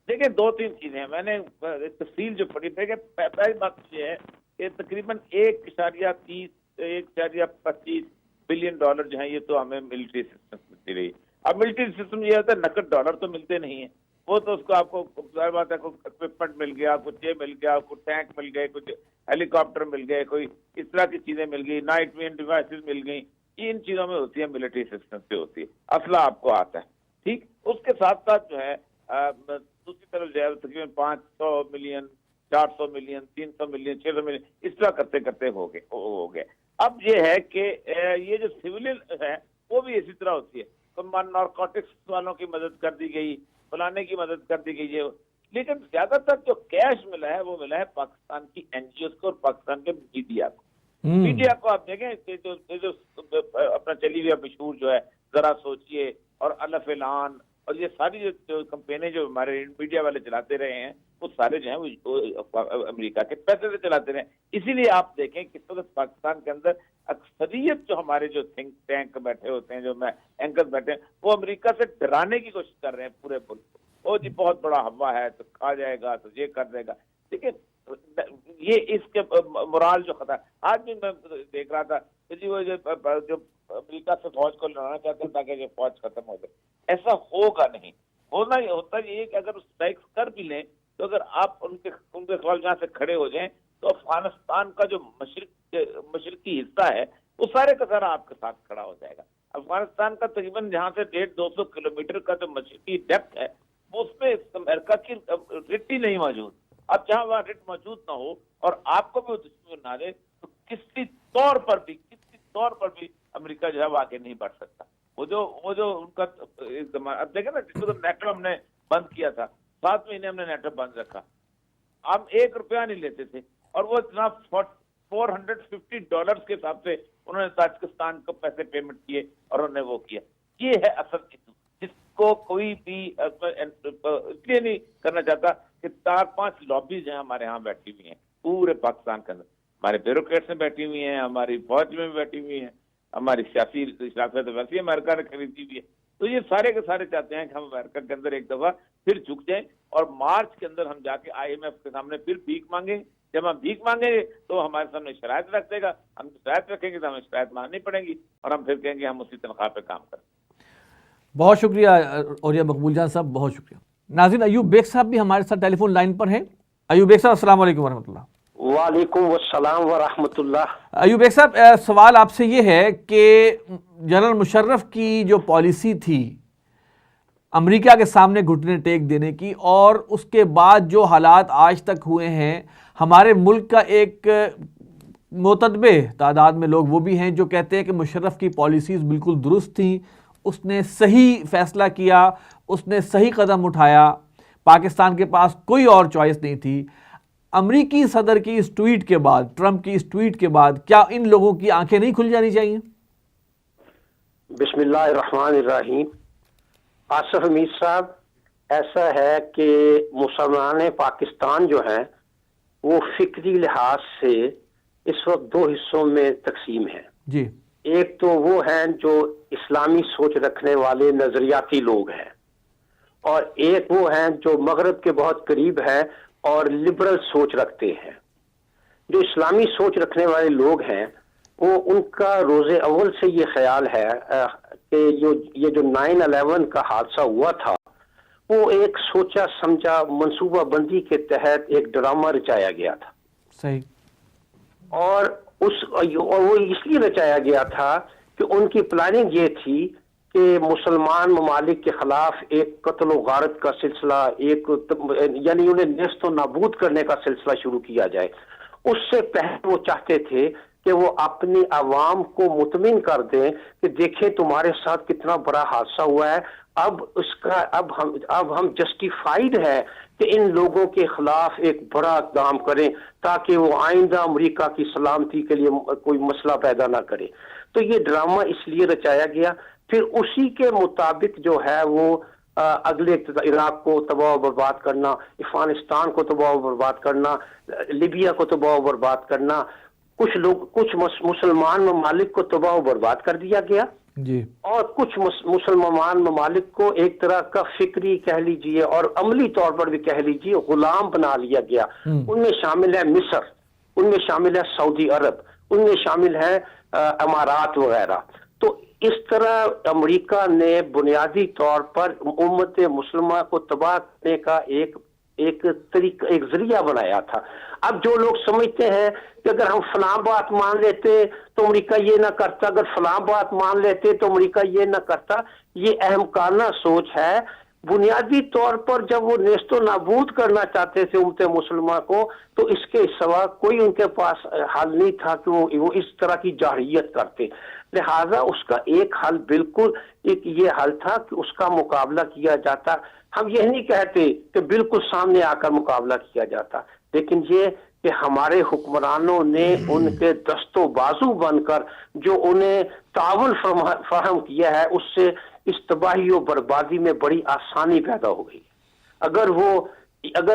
دیکھیں 2-3 چیزیں ہیں، میں نے تفصیل جو پڑھی تھی کہ پہلی بات یہ ہے کہ تقریباً 1.25 بلین ڈالر جو ہیں یہ تو ہمیں ملٹری سسٹم ملتی رہی. اب ملٹری سسٹم یہ ہوتا ہے نقد ڈالر تو ملتے نہیں ہیں، وہ تو اس کو آپ کو ظاہر بات ہے کوئی اکوپمنٹ مل گیا، کچھ یہ مل گیا، کچھ ٹینک مل گئے، کچھ ہیلی کاپٹر مل گئے، کوئی اس طرح کی چیزیں مل گئی، نائٹ وین ڈیوائسز مل گئی. ان چیزوں میں ہوتی ہے ملٹری سسٹم سے ہوتی ہے، اسلحہ آپ کو آتا ہے ٹھیک. اس کے ساتھ ساتھ جو ہے دوسری طرف جو ہے تقریباً 500 ملین 400 ملین 300 ملین 600 ملین اس طرح کرتے کرتے ہو گئے. اب یہ ہے کہ یہ جو سویلین ہے وہ بھی اسی طرح ہوتی ہے، نارکوٹکس والوں کی مدد کر دی گئی، فلانے کی مدد کر دی گئی ہے، لیکن زیادہ تر جو کیش ملا ہے وہ ملا ہے پاکستان کی NGOs کو اور پاکستان کے میڈیا کو. میڈیا کو آپ دیکھیں کہ جو اپنا چلی ہوئی مشہور جو ہے ذرا سوچئے اور الف اعلان اور یہ ساری جو کمپینیں جو ہمارے میڈیا والے چلاتے رہے ہیں وہ سارے جو ہیں وہ امریکہ کے پیسے سے چلاتے رہے ہیں. اسی لیے آپ دیکھیں کہ پاکستان کے اندر اکثریت جو ہمارے جو تھنک ٹینک بیٹھے ہوتے ہیں، جو اینکرز بیٹھے ہیں، وہ امریکہ سے ڈرانے کی کوشش کر رہے ہیں پورے ملک کو. وہ جی بہت بڑا ہوا ہے تو کھا جائے گا تو یہ کر دے گا. لیکن یہ اس کے مرال جو خطا ہے. آج بھی میں دیکھ رہا تھا کہ جی وہ جو امریکہ سے فوج کو لڑانا چاہتے ہیں تاکہ یہ فوج ختم ہو جائے، ایسا ہوگا نہیں. ہوتا یہ ہے کہ اگر اسٹرائکس کر بھی لیں تو اگر آپ ان کے خلاف جہاں سے کھڑے ہو جائیں تو افغانستان کا جو مشرقی حصہ ہے وہ سارے کا سارا آپ کے ساتھ کھڑا ہو جائے گا. افغانستان کا تقریباً جہاں سے 150-200 کلومیٹر کا جو مشرقی ڈیپتھ ہے اس میں امریکہ کی رٹ ہی نہیں موجود. اب جہاں وہاں رٹ موجود نہ ہو اور آپ کو بھی وہ دشمن بنا دے تو کسی طور پر بھی امریکہ جو ہے وہ آگے نہیں بڑھ سکتا. وہ جو ان کا اب دیکھیں نا، جس کو نیٹو ہم نے بند کیا تھا، 7 مہینے ہم نے نیٹو بند رکھا، ہم $1 نہیں لیتے تھے، اور وہ جناب $450 کے حساب سے انہوں نے تاجکستان کو پیسے پیمنٹ کیے اور انہوں نے وہ کیا. یہ ہے اصل ایشو جس کو کوئی بھی اس لیے نہیں کرنا چاہتا کہ 4-5 لابیز ہیں ہمارے ہاں بیٹھی ہوئی ہیں پورے پاکستان کے اندر. ہمارے بیوروکریٹس میں بیٹھی ہوئی ہیں، ہماری فوج میں بیٹھی ہوئی ہیں، ہماری سیاسی شراکت ویسی امریکہ نے خریدی ہوئی ہے. تو یہ سارے کے سارے چاہتے ہیں کہ ہم امریکہ کے اندر ایک دفعہ پھر جھک جائیں اور مارچ کے اندر ہم جا کے IMF کے سامنے پھر بھیک مانگیں. جب ہم بھیک مانگیں گے تو ہمارے سامنے شرائط رکھ دے گا، ہم شرائط رکھیں گے تو ہمیں شرائط ماننی پڑیں گی اور ہم پھر کہیں گے ہم اسی تنخواہ پہ کام کریں. بہت شکریہ اولیاء مقبول جان صاحب، بہت شکریہ. ناظرین، ایوب بیگ صاحب بھی ہمارے ساتھ ٹیلی فون لائن پر ہیں. ایوب بیگ صاحب السلام علیکم ورحمۃ اللہ. وعلیکم السلام ورحمۃ اللہ. ایوب بیگ صاحب، سوال آپ سے یہ ہے کہ جنرل مشرف کی جو پالیسی تھی امریکہ کے سامنے گھٹنے ٹیک دینے کی، اور اس کے بعد جو حالات آج تک ہوئے ہیں، ہمارے ملک کا ایک متنبع تعداد میں لوگ وہ بھی ہیں جو کہتے ہیں کہ مشرف کی پالیسیز بالکل درست تھیں، اس نے صحیح فیصلہ کیا، اس نے صحیح قدم اٹھایا، پاکستان کے پاس کوئی اور چوائس نہیں تھی. امریکی صدر کی اس ٹویٹ کے بعد، ٹرمپ کی اس ٹویٹ کے بعد، کیا ان لوگوں کی آنکھیں نہیں کھل جانی چاہیے؟ بسم اللہ الرحمن الرحیم. آصف امیر صاحب، ایسا ہے کہ مسلمان پاکستان جو ہیں وہ فکری لحاظ سے اس وقت 2 حصوں میں تقسیم ہے. جی. ایک تو وہ ہیں جو اسلامی سوچ رکھنے والے نظریاتی لوگ ہیں، اور ایک وہ ہیں جو مغرب کے بہت قریب ہیں اور لبرل سوچ رکھتے ہیں. جو اسلامی سوچ رکھنے والے لوگ ہیں وہ ان کا روز اول سے یہ خیال ہے کہ یہ جو 9/11 کا حادثہ ہوا تھا وہ ایک سوچا سمجھا منصوبہ بندی کے تحت ایک ڈرامہ رچایا گیا تھا. صحیح. اور وہ اس لیے رچایا گیا تھا کہ ان کی پلاننگ یہ تھی کہ مسلمان ممالک کے خلاف ایک قتل و غارت کا سلسلہ، یعنی انہیں نیست و نابود کرنے کا سلسلہ شروع کیا جائے. اس سے پہلے وہ چاہتے تھے کہ وہ اپنی عوام کو مطمئن کر دیں کہ دیکھیں تمہارے ساتھ کتنا بڑا حادثہ ہوا ہے، اب ہم جسٹیفائیڈ ہے کہ ان لوگوں کے خلاف ایک بڑا اقدام کریں تاکہ وہ آئندہ امریکہ کی سلامتی کے لیے کوئی مسئلہ پیدا نہ کرے. تو یہ ڈرامہ اس لیے رچایا گیا. پھر اسی کے مطابق جو ہے وہ اگلے عراق کو تباہ و برباد کرنا، افغانستان کو تباہ و برباد کرنا، لیبیا کو تباہ و برباد کرنا، کچھ مسلمان ممالک کو تباہ و برباد کر دیا گیا. جی. اور کچھ مسلمان ممالک کو ایک طرح کا فکری کہہ لیجئے اور عملی طور پر بھی کہہ لیجئے غلام بنا لیا گیا. ان میں شامل ہے مصر، ان میں شامل ہے سعودی عرب، ان میں شامل ہے امارات وغیرہ. تو اس طرح امریکہ نے بنیادی طور پر امت مسلمہ کو تباہ کرنے کا ایک ذریعہ بنایا تھا. اب جو لوگ سمجھتے ہیں کہ اگر ہم فلاں بات مان لیتے تو امریکہ یہ نہ کرتا، اگر فلاں بات مان لیتے تو امریکہ یہ نہ کرتا، یہ احمقانہ سوچ ہے. بنیادی طور پر جب وہ نیست و نابود کرنا چاہتے تھے امت مسلمہ کو تو اس کے سوا کوئی ان کے پاس حل نہیں تھا کہ وہ اس طرح کی جارحیت کرتے. لہذا اس کا ایک حل بالکل یہ حل تھا کہ اس کا مقابلہ کیا جاتا. ہم یہ نہیں کہتے کہ بالکل سامنے آ کر مقابلہ کیا جاتا، لیکن یہ کہ ہمارے حکمرانوں نے ان کے دست و بازو بن کر جو انہیں تعاون فراہم کیا ہے اس سے اس تباہی و بربادی میں بڑی آسانی پیدا ہو گئی. اگر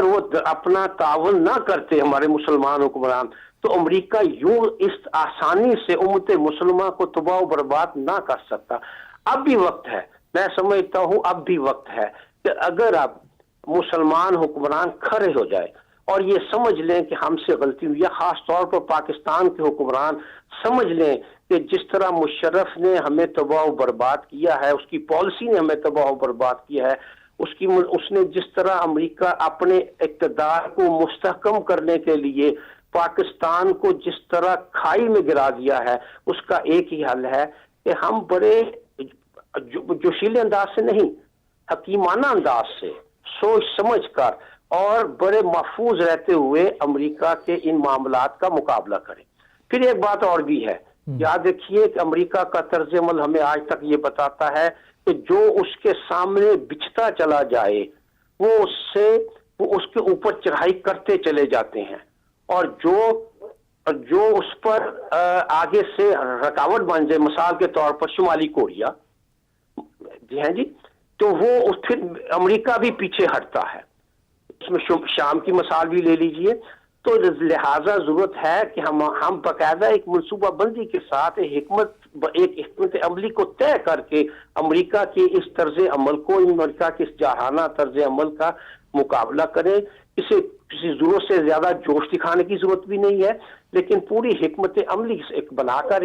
وہ اپنا تعاون نہ کرتے ہمارے مسلمان حکمران تو امریکہ یوں اس آسانی سے امت مسلمہ کو تباہ و برباد نہ کر سکتا. اب بھی وقت ہے، میں سمجھتا ہوں اب بھی وقت ہے کہ اگر اب مسلمان حکمران کھڑے ہو جائے اور یہ سمجھ لیں کہ ہم سے غلطی ہوئی ہے، خاص طور پر پاکستان کے حکمران سمجھ لیں کہ جس طرح مشرف نے ہمیں تباہ و برباد کیا ہے، اس کی پالیسی نے ہمیں تباہ و برباد کیا ہے، اس نے جس طرح امریکہ اپنے اقتدار کو مستحکم کرنے کے لیے پاکستان کو جس طرح کھائی میں گرا دیا ہے، اس کا ایک ہی حل ہے کہ ہم بڑے جوشیلے انداز سے نہیں، حکیمانہ انداز سے سوچ سمجھ کر اور بڑے محفوظ رہتے ہوئے امریکہ کے ان معاملات کا مقابلہ کریں۔ پھر ایک بات اور بھی ہے، یاد رکھیے کہ امریکہ کا طرز عمل ہمیں آج تک یہ بتاتا ہے کہ جو اس کے سامنے بچھتا چلا جائے وہ اس کے اوپر چڑھائی کرتے چلے جاتے ہیں، اور جو اس پر آگے سے رکاوٹ بن جائے، مثال کے طور پر شمالی کوریا، جی ہاں جی، تو وہ پھر امریکہ بھی پیچھے ہٹتا ہے۔ اس میں شام کی مثال بھی لے لیجئے۔ تو لہٰذا ضرورت ہے کہ ہم باقاعدہ ایک منصوبہ بندی کے ساتھ ایک حکمت عملی کو طے کر کے امریکہ کے اس طرز عمل کو، امریکہ کے اس جارحانہ طرز عمل کا مقابلہ کریں۔ اسے کسی ضرورت سے زیادہ جوش دکھانے کی ضرورت بھی نہیں ہے، لیکن پوری حکمت عملی ایک بنا کر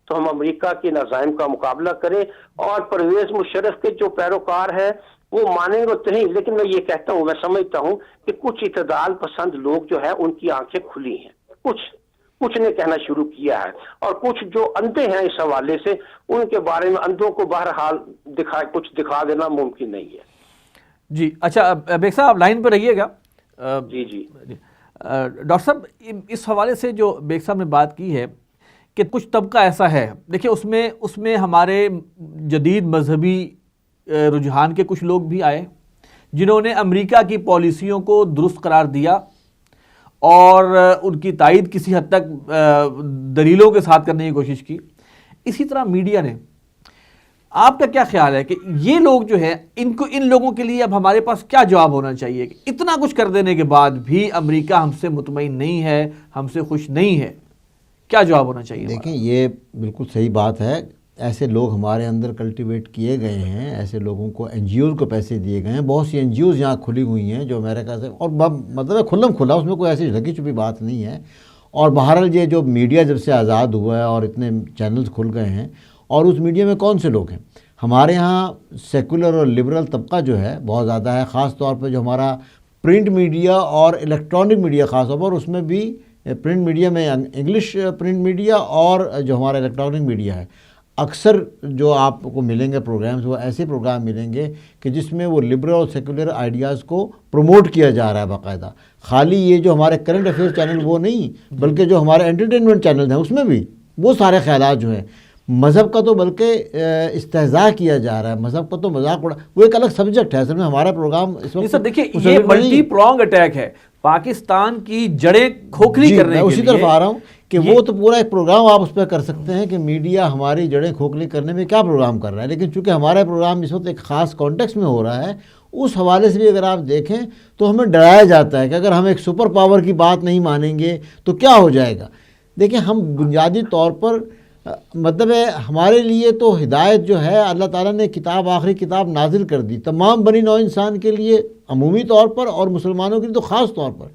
تو ہم امریکہ کے نظائم کا مقابلہ کریں، اور پرویز مشرف کے جو پیروکار ہیں وہ مانیں گے تو نہیں، لیکن میں یہ کہتا ہوں، میں سمجھتا ہوں کہ کچھ اعتدال پسند لوگ جو ہے ان کی آنکھیں کھلی ہیں، کچھ نے کہنا شروع کیا ہے، اور کچھ جو اندھے ہیں اس حوالے سے، ان کے بارے میں اندھوں کو بہرحال کچھ دکھا دینا ممکن نہیں ہے۔ جی اچھا بیگ صاحب آپ لائن پہ رہیے گا۔ جی ڈاکٹر صاحب اس حوالے سے جو بیگ صاحب نے بات کی ہے کہ کچھ طبقہ ایسا ہے، دیکھیں اس میں ہمارے جدید مذہبی رجحان کے کچھ لوگ بھی آئے جنہوں نے امریکہ کی پالیسیوں کو درست قرار دیا اور ان کی تائید کسی حد تک دلیلوں کے ساتھ کرنے کی کوشش کی۔ اسی طرح میڈیا نے، آپ کا کیا خیال ہے کہ یہ لوگ جو ہے ان لوگوں کے لیے اب ہمارے پاس کیا جواب ہونا چاہیے کہ اتنا کچھ کر دینے کے بعد بھی امریکہ ہم سے مطمئن نہیں ہے، ہم سے خوش نہیں ہے، کیا جواب ہونا چاہیے؟ دیکھیں یہ بالکل صحیح بات ہے، ایسے لوگ ہمارے اندر کلٹیویٹ کیے گئے ہیں، ایسے لوگوں کو این جی اوز کو پیسے دیے گئے ہیں، بہت سی این جی اوز یہاں کھلی ہوئی ہیں جو امریکہ سے، اور مطلب ہے کھلم کھلا، اس میں کوئی ایسی ڈھکی چھپی بات نہیں ہے۔ اور بہرحال یہ جو میڈیا جب سے آزاد ہوا ہے اور اتنے چینلز کھل گئے ہیں، اور اس میڈیا میں کون سے لوگ ہیں؟ ہمارے ہاں سیکولر اور لبرل طبقہ جو ہے بہت زیادہ ہے، خاص طور پہ جو ہمارا پرنٹ میڈیا اور الیکٹرانک میڈیا خاص طور پر، اس میں بھی پرنٹ میڈیا میں انگلش پرنٹ میڈیا اور جو ہمارا الیکٹرانک میڈیا ہے، اکثر جو آپ کو ملیں گے پروگرامز، وہ ایسے پروگرام ملیں گے کہ جس میں وہ لبرل اور سیکولر آئیڈیاز کو پروموٹ کیا جا رہا ہے باقاعدہ۔ خالی یہ جو ہمارے کرنٹ افیئر چینل وہ نہیں، بلکہ جو ہمارے انٹرٹینمنٹ چینل ہیں اس میں بھی وہ سارے خیالات جو ہیں، مذہب کا تو بلکہ استہزاء کیا جا رہا ہے، مذہب کا تو مذاق اڑا، وہ ایک الگ سبجیکٹ ہے۔ اصل میں ہمارا پروگرام اس وقت دیکھیں یہ ملٹی پرونگ اٹیک ہے پاکستان کی جڑیں کھوکھلی کرنے کے لیے۔ میں اسی طرف آ رہا ہوں کہ وہ تو پورا ایک پروگرام آپ اس پہ کر سکتے ہیں کہ میڈیا ہماری جڑیں کھوکھلی کرنے میں کیا پروگرام کر رہا ہے، لیکن چونکہ ہمارا پروگرام اس وقت ایک خاص کانٹیکسٹ میں ہو رہا ہے، اس حوالے سے بھی اگر آپ دیکھیں تو ہمیں ڈرایا جاتا ہے کہ اگر ہم ایک سپر پاور کی بات نہیں مانیں گے تو کیا ہو جائے گا۔ دیکھیں ہم بنیادی طور پر مطلب ہے ہمارے لیے تو ہدایت جو ہے اللہ تعالیٰ نے کتاب، آخری کتاب نازل کر دی تمام بنی نوع انسان کے لیے عمومی طور پر، اور مسلمانوں کے لیے تو خاص طور پر۔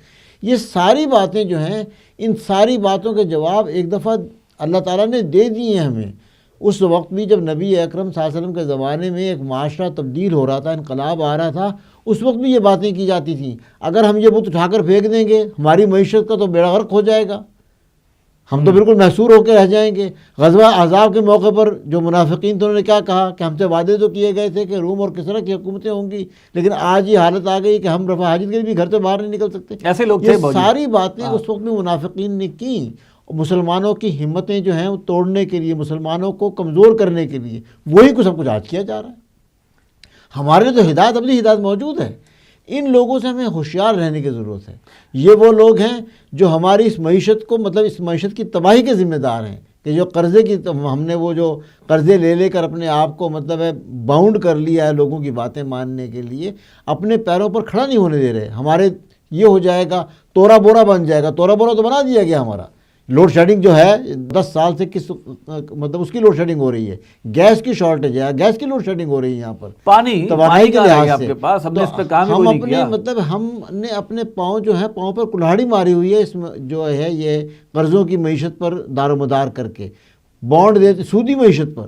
یہ ساری باتیں جو ہیں، ان ساری باتوں کے جواب ایک دفعہ اللہ تعالیٰ نے دے دیے ہیں ہمیں۔ اس وقت بھی جب نبی اکرم صلی اللہ علیہ وسلم کے زمانے میں ایک معاشرہ تبدیل ہو رہا تھا، انقلاب آ رہا تھا، اس وقت بھی یہ باتیں کی جاتی تھیں، اگر ہم یہ بت اٹھا کر پھینک دیں گے ہماری معیشت کا تو بیڑا غرق ہو جائے گا، ہم تو بالکل محصور ہو کے رہ جائیں گے۔ غزوہ احزاب کے موقع پر جو منافقین تھے انہوں نے کیا کہا کہ ہم سے وعدے تو کیے گئے تھے کہ روم اور کسرا کی حکومتیں ہوں گی، لیکن آج یہ حالت آ گئی کہ ہم رفع حاجت کے لیے بھی گھر سے باہر نہیں نکل سکتے۔ ایسے لوگ یہ ساری باتیں اس وقت میں منافقین نے کی، مسلمانوں کی ہمتیں جو ہیں وہ توڑنے کے لیے، مسلمانوں کو کمزور کرنے کے لیے، وہی کو سب کچھ آج کیا جا رہا ہے۔ ہمارے لیے تو ہدایت، اپنی ہدایت موجود ہے، ان لوگوں سے ہمیں ہوشیار رہنے کی ضرورت ہے۔ یہ وہ لوگ ہیں جو ہماری اس معیشت کو، مطلب اس معیشت کی تباہی کے ذمہ دار ہیں، کہ جو قرضے کی، ہم نے وہ جو قرضے لے کر اپنے آپ کو مطلب ہے باؤنڈ کر لیا ہے لوگوں کی باتیں ماننے کے لیے، اپنے پیروں پر کھڑا نہیں ہونے دے رہے۔ ہمارے یہ ہو جائے گا، تورا بورا بن جائے گا، تورا بورا تو بنا دیا گیا ہمارا۔ لوڈ شیڈنگ جو ہے 10 سال سے مطلب اس کی لوڈ شیڈنگ ہو رہی ہے، گیس کی شارٹیج ہے، گیس کی لوڈ شیڈنگ ہو رہی ہے یہاں پر، پانی کے لحاظ سے ہم نے اس پہ کام ہم نہیں اپنے کیا۔ مطلب ہم نے اپنے پاؤں جو ہے، پاؤں پر کلہاڑی ماری ہوئی ہے، اس جو ہے یہ قرضوں کی معیشت پر دار و مدار کر کے، بانڈ دیتے سودی معیشت پر،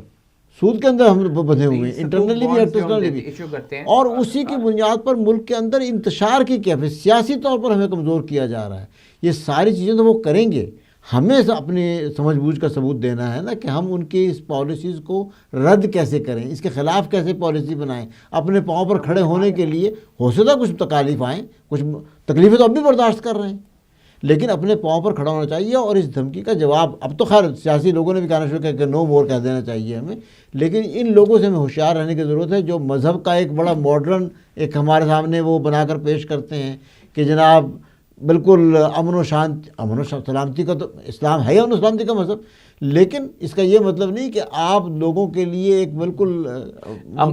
سود کے اندر ہم بندھے ہوئے ہیں، انٹرنلی بھی ایکسٹرنلی بھی، ایشو کرتے ہیں، اور اسی کی بنیاد پر ملک کے اندر انتشار کی کیفیت، سیاسی طور پر ہمیں کمزور کیا جا رہا ہے. یہ ساری چیزیں تو وہ کریں گے، ہمیں اپنی سمجھ بوجھ کا ثبوت دینا ہے نا کہ ہم ان کی اس پالیسیز کو رد کیسے کریں، اس کے خلاف کیسے پالیسی بنائیں. اپنے پاؤں پر کھڑے ہونے کے لیے ہو سکتا کچھ تکالیف آئیں، کچھ تکلیفیں تو اب بھی برداشت کر رہے ہیں، لیکن اپنے پاؤں پر کھڑا ہونا چاہیے اور اس دھمکی کا جواب، اب تو خیر سیاسی لوگوں نے بھی کہنا شروع کیا کہ نو مور کہہ دینا چاہیے ہمیں، لیکن ان لوگوں سے ہمیں ہوشیار رہنے کی ضرورت ہے جو مذہب کا ایک بڑا ماڈرن ایک ہمارے سامنے وہ بنا کر پیش کرتے ہیں کہ جناب بالکل امن و سلامتی کا، تو اسلام ہے امن و سلامتی کا مذہب، لیکن اس کا یہ مطلب نہیں کہ آپ لوگوں کے لیے ایک بالکل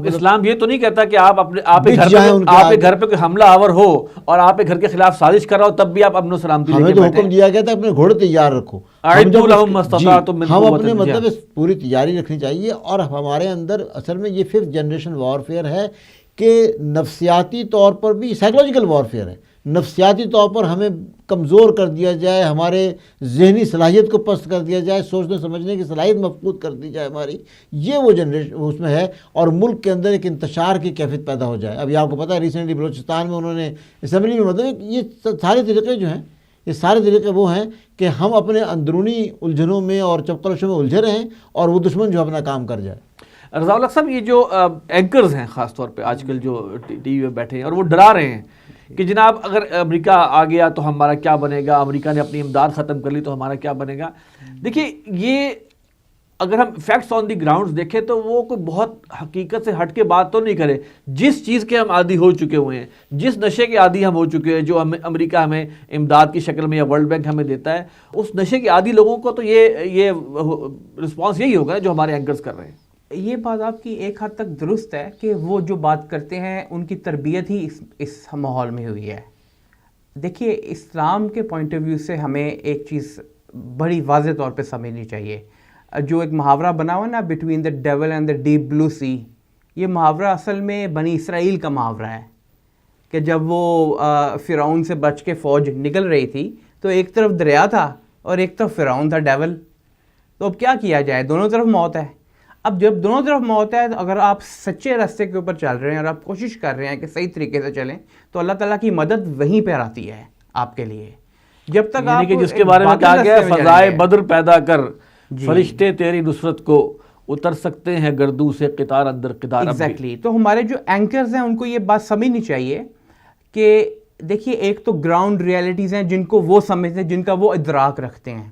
اسلام یہ تو نہیں کہتا کہ آپ کے گھر پہ کوئی حملہ آور ہو اور آپ کے گھر کے خلاف سازش کر رہا ہو تب بھی آپ امن و سلامتی ہمیں تو حکم دیا گیا تھا اپنے گھوڑے تیار رکھو، ہم اپنے مطلب پوری تیاری رکھنی چاہیے. اور ہمارے اندر اصل میں یہ 5th جنریشن وارفیئر ہے کہ نفسیاتی طور پر بھی سائیکولوجیکل وارفیئر ہے، نفسیاتی طور پر ہمیں کمزور کر دیا جائے، ہمارے ذہنی صلاحیت کو پست کر دیا جائے، سوچنے سمجھنے کی صلاحیت مفقود کر دی جائے ہماری، یہ وہ جنریشن اس میں ہے، اور ملک کے اندر ایک انتشار کی کیفیت پیدا ہو جائے. ابھی آپ کو پتہ ہے ریسنٹلی بلوچستان میں انہوں نے اسمبلی میں مطلب یہ سارے طریقے جو ہیں، یہ سارے طریقے وہ ہیں کہ ہم اپنے اندرونی الجھنوں میں اور چپکلشوں میں الجھے رہیں اور وہ دشمن جو اپنا کام کر جائے. رضا الحق صاحب، یہ جو اینکرز ہیں خاص طور پہ آج کل جو ٹی وی پہ بیٹھے ہیں اور وہ ڈرا رہے ہیں کہ جناب اگر امریکہ آ گیا تو ہمارا کیا بنے گا، امریکہ نے اپنی امداد ختم کر لی تو ہمارا کیا بنے گا. دیکھیے، یہ اگر ہم فیکٹس آن دی گراؤنڈز دیکھیں تو وہ کوئی بہت حقیقت سے ہٹ کے بات تو نہیں کرے. جس چیز کے ہم عادی ہو چکے ہوئے ہیں، جس نشے کے عادی ہم ہو چکے ہیں، جو امریکہ ہمیں امداد کی شکل میں یا ورلڈ بینک ہمیں دیتا ہے، اس نشے کے عادی لوگوں کو تو یہ رسپانس یہی ہوگا جو ہمارے اینکرز کر رہے ہیں. یہ بات آپ کی ایک حد تک درست ہے کہ وہ جو بات کرتے ہیں ان کی تربیت ہی اس ماحول میں ہوئی ہے. دیکھیے، اسلام کے پوائنٹ آف ویو سے ہمیں ایک چیز بڑی واضح طور پہ سمجھنی چاہیے. جو ایک محاورہ بنا ہوا نا، between the devil and the deep blue sea, یہ محاورہ اصل میں بنی اسرائیل کا محاورہ ہے کہ جب وہ فرعون سے بچ کے فوج نکل رہی تھی تو ایک طرف دریا تھا اور ایک طرف فرعون تھا، ڈیول. تو اب کیا کیا جائے، دونوں طرف موت ہے. اب جب دونوں طرف موت ہے تو اگر آپ سچے راستے کے اوپر چل رہے ہیں اور آپ کوشش کر رہے ہیں کہ صحیح طریقے سے چلیں تو اللہ تعالیٰ کی مدد وہیں پہ آتی ہے آپ کے لیے. جب تک آپ جس کے بارے میں کہا گیا ہے فضائے بدر پیدا کر، فرشتے تیری نصرت کو اتر سکتے ہیں گردوں سے قطار اندر قطار. ایگزیکٹلی. تو ہمارے جو اینکرز ہیں ان کو یہ بات سمجھنی چاہیے کہ دیکھیے، ایک تو گراؤنڈ ریالٹیز ہیں جن کو وہ سمجھتے ہیں، جن کا وہ ادراک رکھتے ہیں.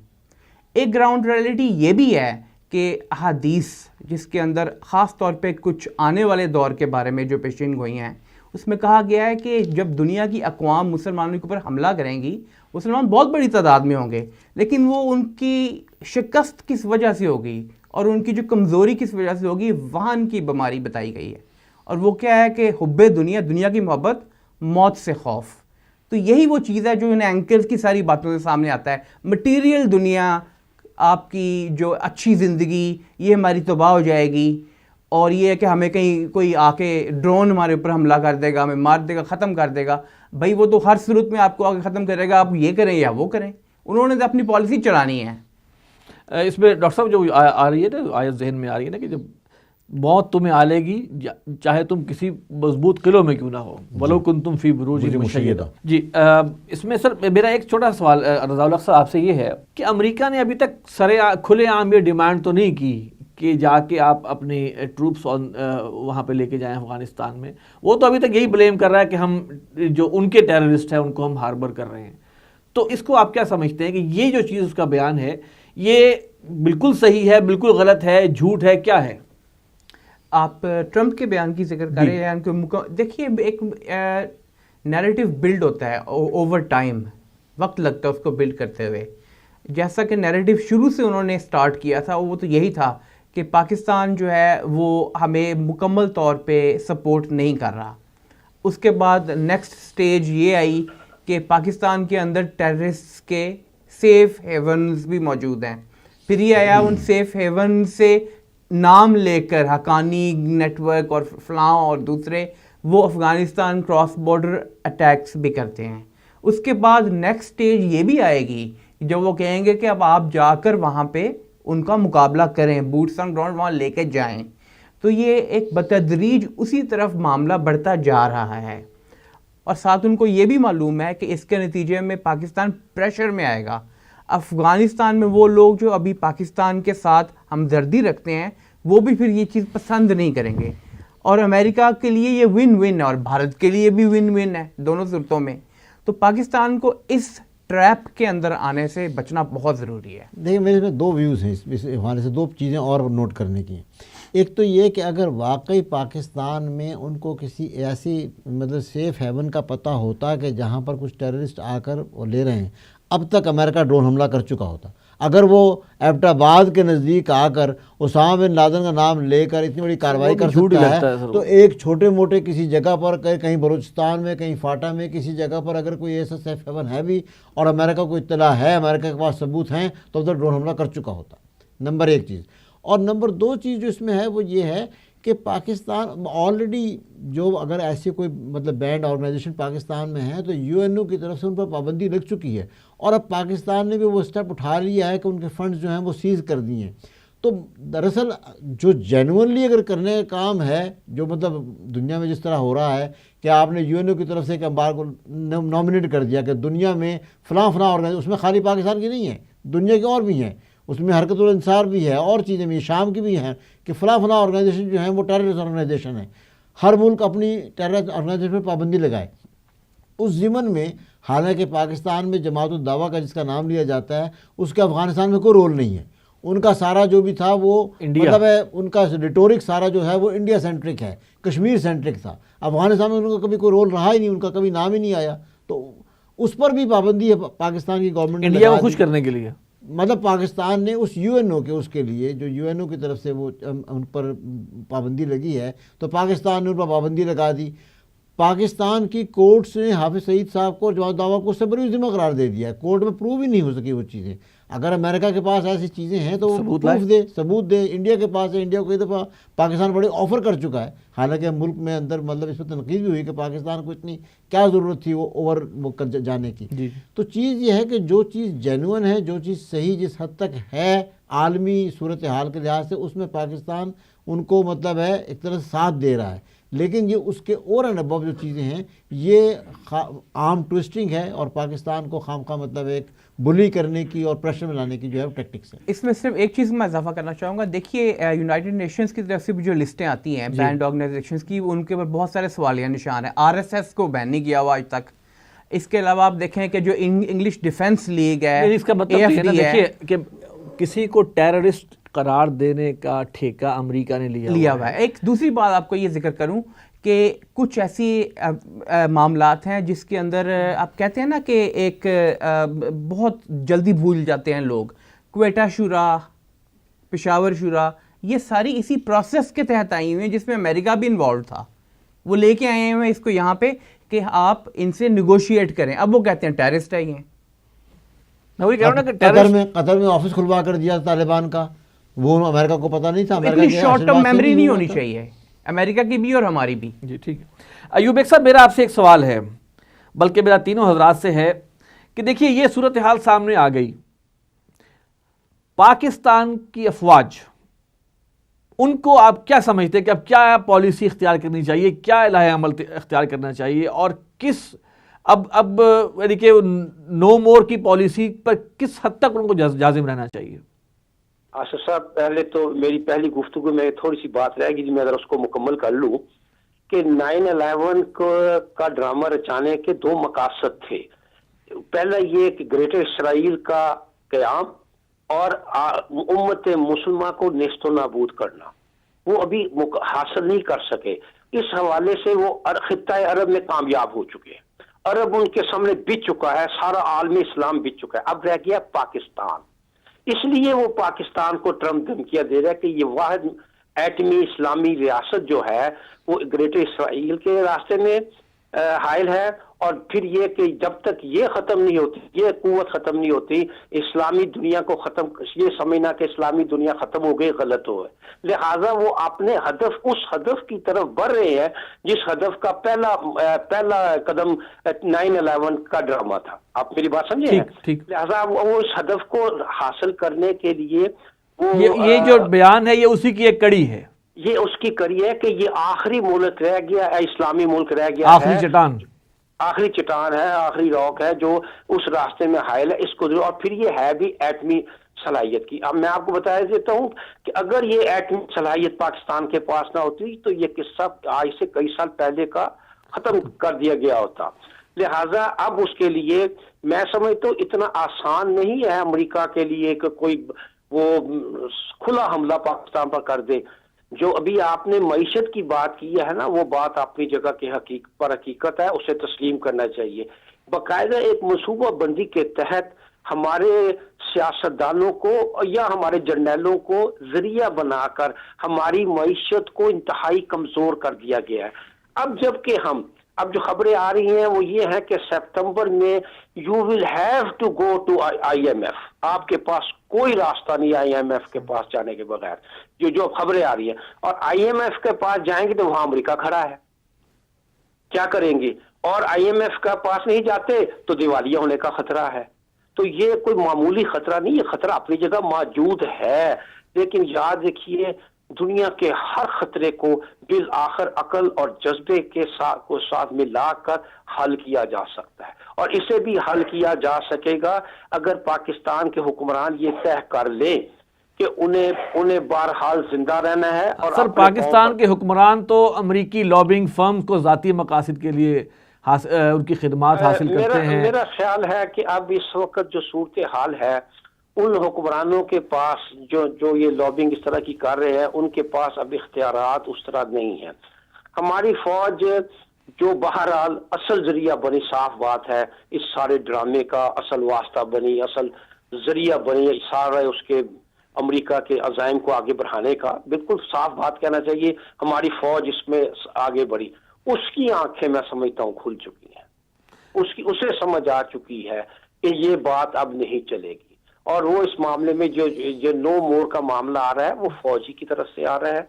ایک گراؤنڈ ریالٹی یہ بھی ہے کہ احادیث جس کے اندر خاص طور پہ کچھ آنے والے دور کے بارے میں جو پیشین گوئی ہیں، اس میں کہا گیا ہے کہ جب دنیا کی اقوام مسلمانوں کے اوپر حملہ کریں گی، مسلمان بہت بڑی تعداد میں ہوں گے، لیکن وہ ان کی شکست کس وجہ سے ہوگی اور ان کی جو کمزوری کس وجہ سے ہوگی، وہاں ان کی بیماری بتائی گئی ہے. اور وہ کیا ہے کہ حب دنیا، دنیا کی محبت، موت سے خوف. تو یہی وہ چیز ہے جو ان اینکرز کی ساری باتوں سے سامنے آتا ہے. مٹیریل دنیا، آپ کی جو اچھی زندگی، یہ ہماری تباہ ہو جائے گی، اور یہ ہے کہ ہمیں کہیں کوئی آ کے ڈرون ہمارے اوپر حملہ کر دے گا، ہمیں مار دے گا، ختم کر دے گا. بھائی وہ تو ہر صورت میں آپ کو آ کے ختم کرے گا، آپ یہ کریں یا وہ کریں. انہوں نے تو اپنی پالیسی چلانی ہے. اس میں ڈاکٹر صاحب جو آ رہی ہے نا، آیت ذہن میں آ رہی ہے نا کہ جب موت تمہیں آلے گی چاہے تم کسی مضبوط قلعوں میں کیوں نہ ہو، ولو کنتم فی بروج مشیدہ. جی، اس میں سر میرا ایک چھوٹا سوال رضا الحق صاحب آپ سے یہ ہے کہ امریکہ نے ابھی تک کھلے عام یہ ڈیمانڈ تو نہیں کی کہ جا کے آپ اپنے ٹروپس وہاں پہ لے کے جائیں افغانستان میں. وہ تو ابھی تک یہی بلیم کر رہا ہے کہ ہم جو ان کے ٹیررسٹ ہیں ان کو ہم ہاربر کر رہے ہیں. تو اس کو آپ کیا سمجھتے ہیں کہ یہ جو چیز اس کا بیان ہے یہ بالکل صحیح ہے، بالکل غلط ہے، جھوٹ ہے، کیا ہے؟ آپ ٹرمپ کے بیان کی ذکر کر رہے ہیں. دیکھیے، ایک نیریٹو بلڈ ہوتا ہے اوور ٹائم، وقت لگتا ہے اس کو بلڈ کرتے ہوئے. جیسا کہ نیریٹو شروع سے انہوں نے سٹارٹ کیا تھا، وہ تو یہی تھا کہ پاکستان جو ہے وہ ہمیں مکمل طور پہ سپورٹ نہیں کر رہا. اس کے بعد نیکسٹ سٹیج یہ آئی کہ پاکستان کے اندر ٹیررسٹ کے سیف ہیونز بھی موجود ہیں. پھر یہ آیا ان سیف ہیون سے نام لے کر حقانی نیٹ ورک اور فلاں اور دوسرے وہ افغانستان کراس بارڈر اٹیکس بھی کرتے ہیں. اس کے بعد نیکسٹ سٹیج یہ بھی آئے گی جب وہ کہیں گے کہ اب آپ جا کر وہاں پہ ان کا مقابلہ کریں، بوٹس آن گراؤنڈ وہاں لے کے جائیں. تو یہ ایک بتدریج اسی طرف معاملہ بڑھتا جا رہا ہے، اور ساتھ ان کو یہ بھی معلوم ہے کہ اس کے نتیجے میں پاکستان پریشر میں آئے گا. افغانستان میں وہ لوگ جو ابھی پاکستان کے ساتھ ہمدردی رکھتے ہیں وہ بھی پھر یہ چیز پسند نہیں کریں گے، اور امریکہ کے لیے یہ ون ون ہے اور بھارت کے لیے بھی ون ون ہے دونوں صورتوں میں. تو پاکستان کو اس ٹریپ کے اندر آنے سے بچنا بہت ضروری ہے. دیکھیں میرے میں دو ویوز ہیں اس حوالے سے، دو چیزیں اور نوٹ کرنے کی ہیں. ایک تو یہ کہ اگر واقعی پاکستان میں ان کو کسی ایسی مطلب سیف ہیون کا پتہ ہوتا کہ جہاں پر کچھ ٹیررسٹ آ کر وہ لے رہے ہیں، اب تک امریکہ ڈرون حملہ کر چکا ہوتا. اگر وہ ایبٹ آباد کے نزدیک آ کر اسامہ بن لادن کا نام لے کر اتنی بڑی کارروائی کر سکتا ہے تو ایک چھوٹے موٹے کسی جگہ پر کہیں بلوچستان میں، کہیں فاٹا میں کسی جگہ پر اگر کوئی ایسا سیف ہیون ہے بھی اور امریکہ کو اطلاع ہے، امریکہ کے پاس ثبوت ہیں، تو ادھر ڈرون حملہ کر چکا ہوتا. نمبر ایک چیز. اور نمبر دو چیز جو اس میں ہے وہ یہ ہے کہ پاکستان آلریڈی جو اگر ایسی کوئی مطلب بینڈ آرگنائزیشن پاکستان میں ہے تو یو این او کی طرف سے ان پر پابندی لگ چکی ہے، اور اب پاکستان نے بھی وہ اسٹیپ اٹھا لیا ہے کہ ان کے فنڈز جو ہیں وہ سیز کر دیے ہیں. تو دراصل جو جینوئنلی اگر کرنے کا کام ہے، جو مطلب دنیا میں جس طرح ہو رہا ہے کہ آپ نے یو این او کی طرف سے ایک امبارگو نامنیٹ کر دیا کہ دنیا میں فلاں آرگنائزیشن، اس میں خالی پاکستان کی نہیں ہے، دنیا کے اور بھی ہیں، اس میں حرکت الانصار بھی ہے اور چیزیں بھی، شام کی بھی ہیں، کہ فلاں آرگنائزیشن جو ہیں وہ ٹیررسٹ آرگنائزیشن ہے. ہر ملک اپنی ٹیررسٹ آرگنائزیشن پر پابندی لگائے. اس ضمن میں حالانکہ پاکستان میں جماعت الدعویٰ کا جس کا نام لیا جاتا ہے اس کا افغانستان میں کوئی رول نہیں ہے. ان کا سارا جو بھی تھا وہ مطلب ہے ان کا ریٹورک سارا جو ہے وہ انڈیا سینٹرک ہے، کشمیر سینٹرک تھا. افغانستان میں ان کا کبھی کوئی رول رہا ہی نہیں، ان کا کبھی نام ہی نہیں آیا. تو اس پر بھی پابندی ہے پاکستان کی گورنمنٹ نے انڈیا کو خوش کرنے کے لیے. مطلب پاکستان نے اس یو این او کے اس کے لیے جو یو این او کی طرف سے وہ ان پر پابندی لگی ہے تو پاکستان نے ان پر پابندی لگا دی. پاکستان کی کورٹس نے حافظ سعید صاحب کو جماعت دعویٰ کو اس سے بری ذمہ قرار دے دیا ہے. کورٹ میں پروو ہی نہیں ہو سکی وہ چیزیں. اگر امریکہ کے پاس ایسی چیزیں ہیں تو ثبوت دے. انڈیا کے پاس ہے، انڈیا کو کئی دفعہ پاکستان بڑے آفر کر چکا ہے، حالانکہ ملک میں اندر مطلب اس پر تنقید بھی ہوئی کہ پاکستان کو اتنی کیا ضرورت تھی وہ اوور جانے کی. تو چیز یہ ہے کہ جو چیز جینوئن ہے، جو چیز صحیح جس حد تک ہے عالمی صورتحال کے لحاظ سے، اس میں پاکستان ان کو مطلب ہے ایک طرح سے ساتھ دے رہا ہے. لیکن یہ اس کے اور اینڈ ابو جو چیزیں ہیں یہ عام ٹوسٹنگ ہے اور پاکستان کو خامخواہ مطلب ایک بلی کرنے کی اور پریشر میں لانے کی جو ہے ٹیکٹکس ہے. اس میں صرف ایک چیز میں اضافہ کرنا چاہوں گا. دیکھیے یونائٹڈ نیشنز کی طرف سے جو لسٹیں آتی ہیں بینڈ آرگنائزیشنز کی، ان کے اوپر بہت سارے سوالیہ نشان ہیں. آر ایس ایس کو بین نہیں کیا ہوا آج تک. اس کے علاوہ آپ دیکھیں کہ جو انگلش ڈیفینس لیگ ہے، اس کا مطلب دیکھیے کہ کسی کو ٹیررسٹ قرار دینے کا ٹھیکہ امریکہ نے لیا ہوا ہے. ایک دوسری بات آپ کو یہ ذکر کروں کہ کچھ ایسی معاملات ہیں جس کے اندر آپ کہتے ہیں نا کہ ایک بہت جلدی بھول جاتے ہیں لوگ. کوئٹہ شورا، پشاور شورا، یہ ساری اسی پروسیس کے تحت آئی ہوئی ہیں جس میں امریکہ بھی انوالو تھا. وہ لے کے آئے ہیں اس کو یہاں پہ کہ آپ ان سے نیگوشیٹ کریں. اب وہ کہتے ہیں ٹیررسٹ آئی ہیں. قطر میں آفس کھلوا کر دیا طالبان کا، وہ امریکہ کو پتہ نہیں تھا. اتنی شارٹ ٹرم میموری نہیں ہونی چاہیے امریکہ کی بھی اور ہماری بھی. جی ٹھیک ہے. ایوب ایک صاحب میرا آپ سے ایک سوال ہے، بلکہ میرا تینوں حضرات سے ہے کہ دیکھیے یہ صورتحال سامنے آ گئی. پاکستان کی افواج، ان کو آپ کیا سمجھتے ہیں کہ اب کیا پالیسی اختیار کرنی چاہیے، کیا الہ عمل اختیار کرنا چاہیے، اور کس اب یعنی کہ نو مور کی پالیسی پر کس حد تک ان کو جازم رہنا چاہیے؟ آصف صاحب، پہلے تو میری پہلی گفتگو میں تھوڑی سی بات رہے گی، میں اگر اس کو مکمل کر لوں کہ 9/11 کا ڈرامہ رچانے کے دو مقاصد تھے. پہلا یہ کہ گریٹر اسرائیل کا قیام اور امت مسلمہ کو نیست و نابود کرنا. وہ ابھی حاصل نہیں کر سکے. اس حوالے سے وہ خطہ عرب میں کامیاب ہو چکے. عرب ان کے سامنے بچ چکا ہے، سارا عالم اسلام بچ چکا ہے. اب رہ گیا پاکستان. اس لیے وہ پاکستان کو ٹرمپ دھمکیاں دے رہا ہے کہ یہ واحد ایٹمی اسلامی ریاست جو ہے وہ گریٹر اسرائیل کے راستے میں حائل ہے. اور پھر یہ کہ جب تک یہ ختم نہیں ہوتی، یہ قوت ختم نہیں ہوتی، اسلامی دنیا کو ختم، یہ سمجھنا کہ اسلامی دنیا ختم ہو گئی غلط ہو ہے. لہٰذا وہ اپنے ہدف، اس ہدف کی طرف بڑھ رہے ہیں جس ہدف کا پہلا قدم 9/11 کا ڈرامہ تھا. آپ میری بات سمجھے ہیں؟ لہٰذا وہ اس ہدف کو حاصل کرنے کے لیے یہ جو بیان ہے یہ اسی کی ایک کڑی ہے. یہ اس کی کڑی ہے کہ یہ آخری ملک رہ گیا ہے، اسلامی ملک رہ گیا ہے، آخری چٹان، آخری چٹان ہے، آخری راک ہے جو اس راستے میں حائل ہے، اس کو اور پھر یہ ہے بھی ایٹمی صلاحیت کی. اب میں آپ کو بتا دیتا ہوں کہ اگر یہ ایٹمی صلاحیت پاکستان کے پاس نہ ہوتی تو یہ قصہ آج سے کئی سال پہلے کا ختم کر دیا گیا ہوتا. لہٰذا اب اس کے لیے میں سمجھتا ہوں اتنا آسان نہیں ہے امریکہ کے لیے کہ کوئی وہ کھلا حملہ پاکستان پر کر دے. جو ابھی آپ نے معیشت کی بات کی ہے نا، وہ بات اپنی جگہ کے حقیقت ہے، اسے تسلیم کرنا چاہیے. باقاعدہ ایک منصوبہ بندی کے تحت ہمارے سیاستدانوں کو یا ہمارے جرنیلوں کو ذریعہ بنا کر ہماری معیشت کو انتہائی کمزور کر دیا گیا ہے. اب جو خبریں آ رہی ہیں وہ یہ ہے کہ سپتمبر میں you will have to go to I M F. آپ کے پاس کوئی راستہ نہیں آئی ایم ایف کے پاس جانے کے بغیر، جو خبریں آ رہی ہیں. اور آئی ایم ایف کے پاس جائیں گے تو وہاں امریکہ کھڑا ہے، کیا کریں گے؟ اور آئی ایم ایف کے پاس نہیں جاتے تو دیوالیہ ہونے کا خطرہ ہے. تو یہ کوئی معمولی خطرہ نہیں، یہ خطرہ اپنی جگہ موجود ہے، لیکن یاد رکھیے دنیا کے ہر خطرے کو بالآخر عقل اور جذبے کے ساتھ ملا کر حل کیا جا سکتا ہے. اور اسے بھی حل کیا جا سکے گا اگر پاکستان کے حکمران یہ طے کر لیں کہ انہیں بہرحال زندہ رہنا ہے. اور سر پاکستان کے حکمران تو امریکی لابنگ فرم کو ذاتی مقاصد کے لیے ان کی خدمات حاصل کرتے ہیں. میرا خیال ہے کہ اب اس وقت جو صورتحال ہے ان حکمرانوں کے پاس جو یہ لابنگ اس طرح کی کر رہے ہیں ان کے پاس اب اختیارات اس طرح نہیں ہیں. ہماری فوج جو بہرحال اصل ذریعہ بنی، صاف بات ہے اس سارے ڈرامے کا اصل واسطہ بنی، اصل ذریعہ بنی، سارے اس کے امریکہ کے عزائم کو آگے بڑھانے کا، بالکل صاف بات کہنا چاہیے ہماری فوج اس میں آگے بڑھی. اس کی آنکھیں میں سمجھتا ہوں کھل چکی ہیں، اسے سمجھ آ چکی ہے کہ یہ بات اب نہیں چلے گی. اور وہ اس معاملے میں جو نو مور کا معاملہ آ رہا ہے وہ فوجی کی طرف سے آ رہا ہے.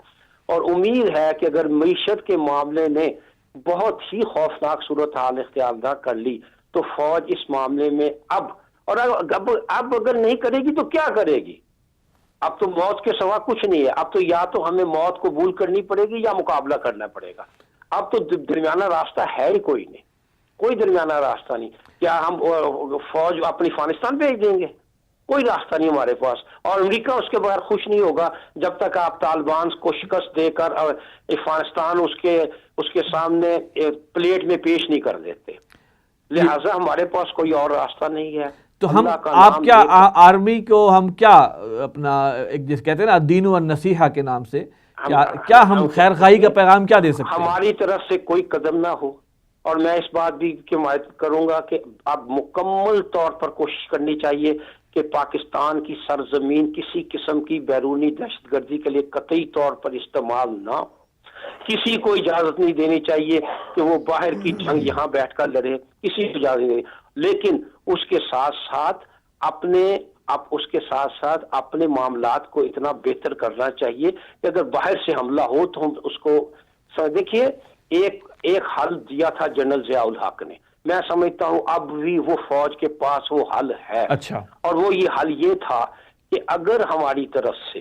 اور امید ہے کہ اگر معیشت کے معاملے نے بہت ہی خوفناک صورتحال اختیار نہ کر لی تو فوج اس معاملے میں اب اگر نہیں کرے گی تو کیا کرے گی؟ اب تو موت کے سوا کچھ نہیں ہے. اب تو یا تو ہمیں موت قبول کرنی پڑے گی یا مقابلہ کرنا پڑے گا. اب تو درمیانہ راستہ ہے ہی کوئی نہیں، کوئی درمیانہ راستہ نہیں. کیا ہم فوج اپنی افغانستان بھیج دیں گے؟ کوئی راستہ نہیں ہمارے پاس. اور امریکہ اس کے بغیر خوش نہیں ہوگا جب تک آپ طالبان کو شکست دے کر اور افغانستان اس کے سامنے پلیٹ میں پیش نہیں کر دیتے. لہٰذا ہمارے پاس کوئی اور راستہ نہیں ہے. تو ہم آپ کیا آرمی کو ہم کیا اپنا ایک جس کہتے ہیں نا دین و نصیحہ کے نام سے کیا ہم خیر خواہی کا پیغام کیا دے سکتے ہیں؟ ہماری طرف سے کوئی قدم نہ ہو. اور میں اس بات بھی حمایت کروں گا کہ اب مکمل طور پر کوشش کرنی چاہیے کہ پاکستان کی سرزمین کسی قسم کی بیرونی دہشت گردی کے لیے قطعی طور پر استعمال نہ ہو. کسی کو اجازت نہیں دینی چاہیے کہ وہ باہر کی جنگ یہاں بیٹھ کر لڑے، کسی کو اجازت نہیں. لیکن اس کے ساتھ ساتھ اپنے معاملات کو اتنا بہتر کرنا چاہیے کہ اگر باہر سے حملہ ہو تو ہم اس کو دیکھیے. ایک حل دیا تھا جنرل ضیاء الحق نے، میں سمجھتا ہوں اب بھی وہ فوج کے پاس وہ حل ہے. اچھا. اور وہ یہ حل یہ تھا کہ اگر ہماری طرف سے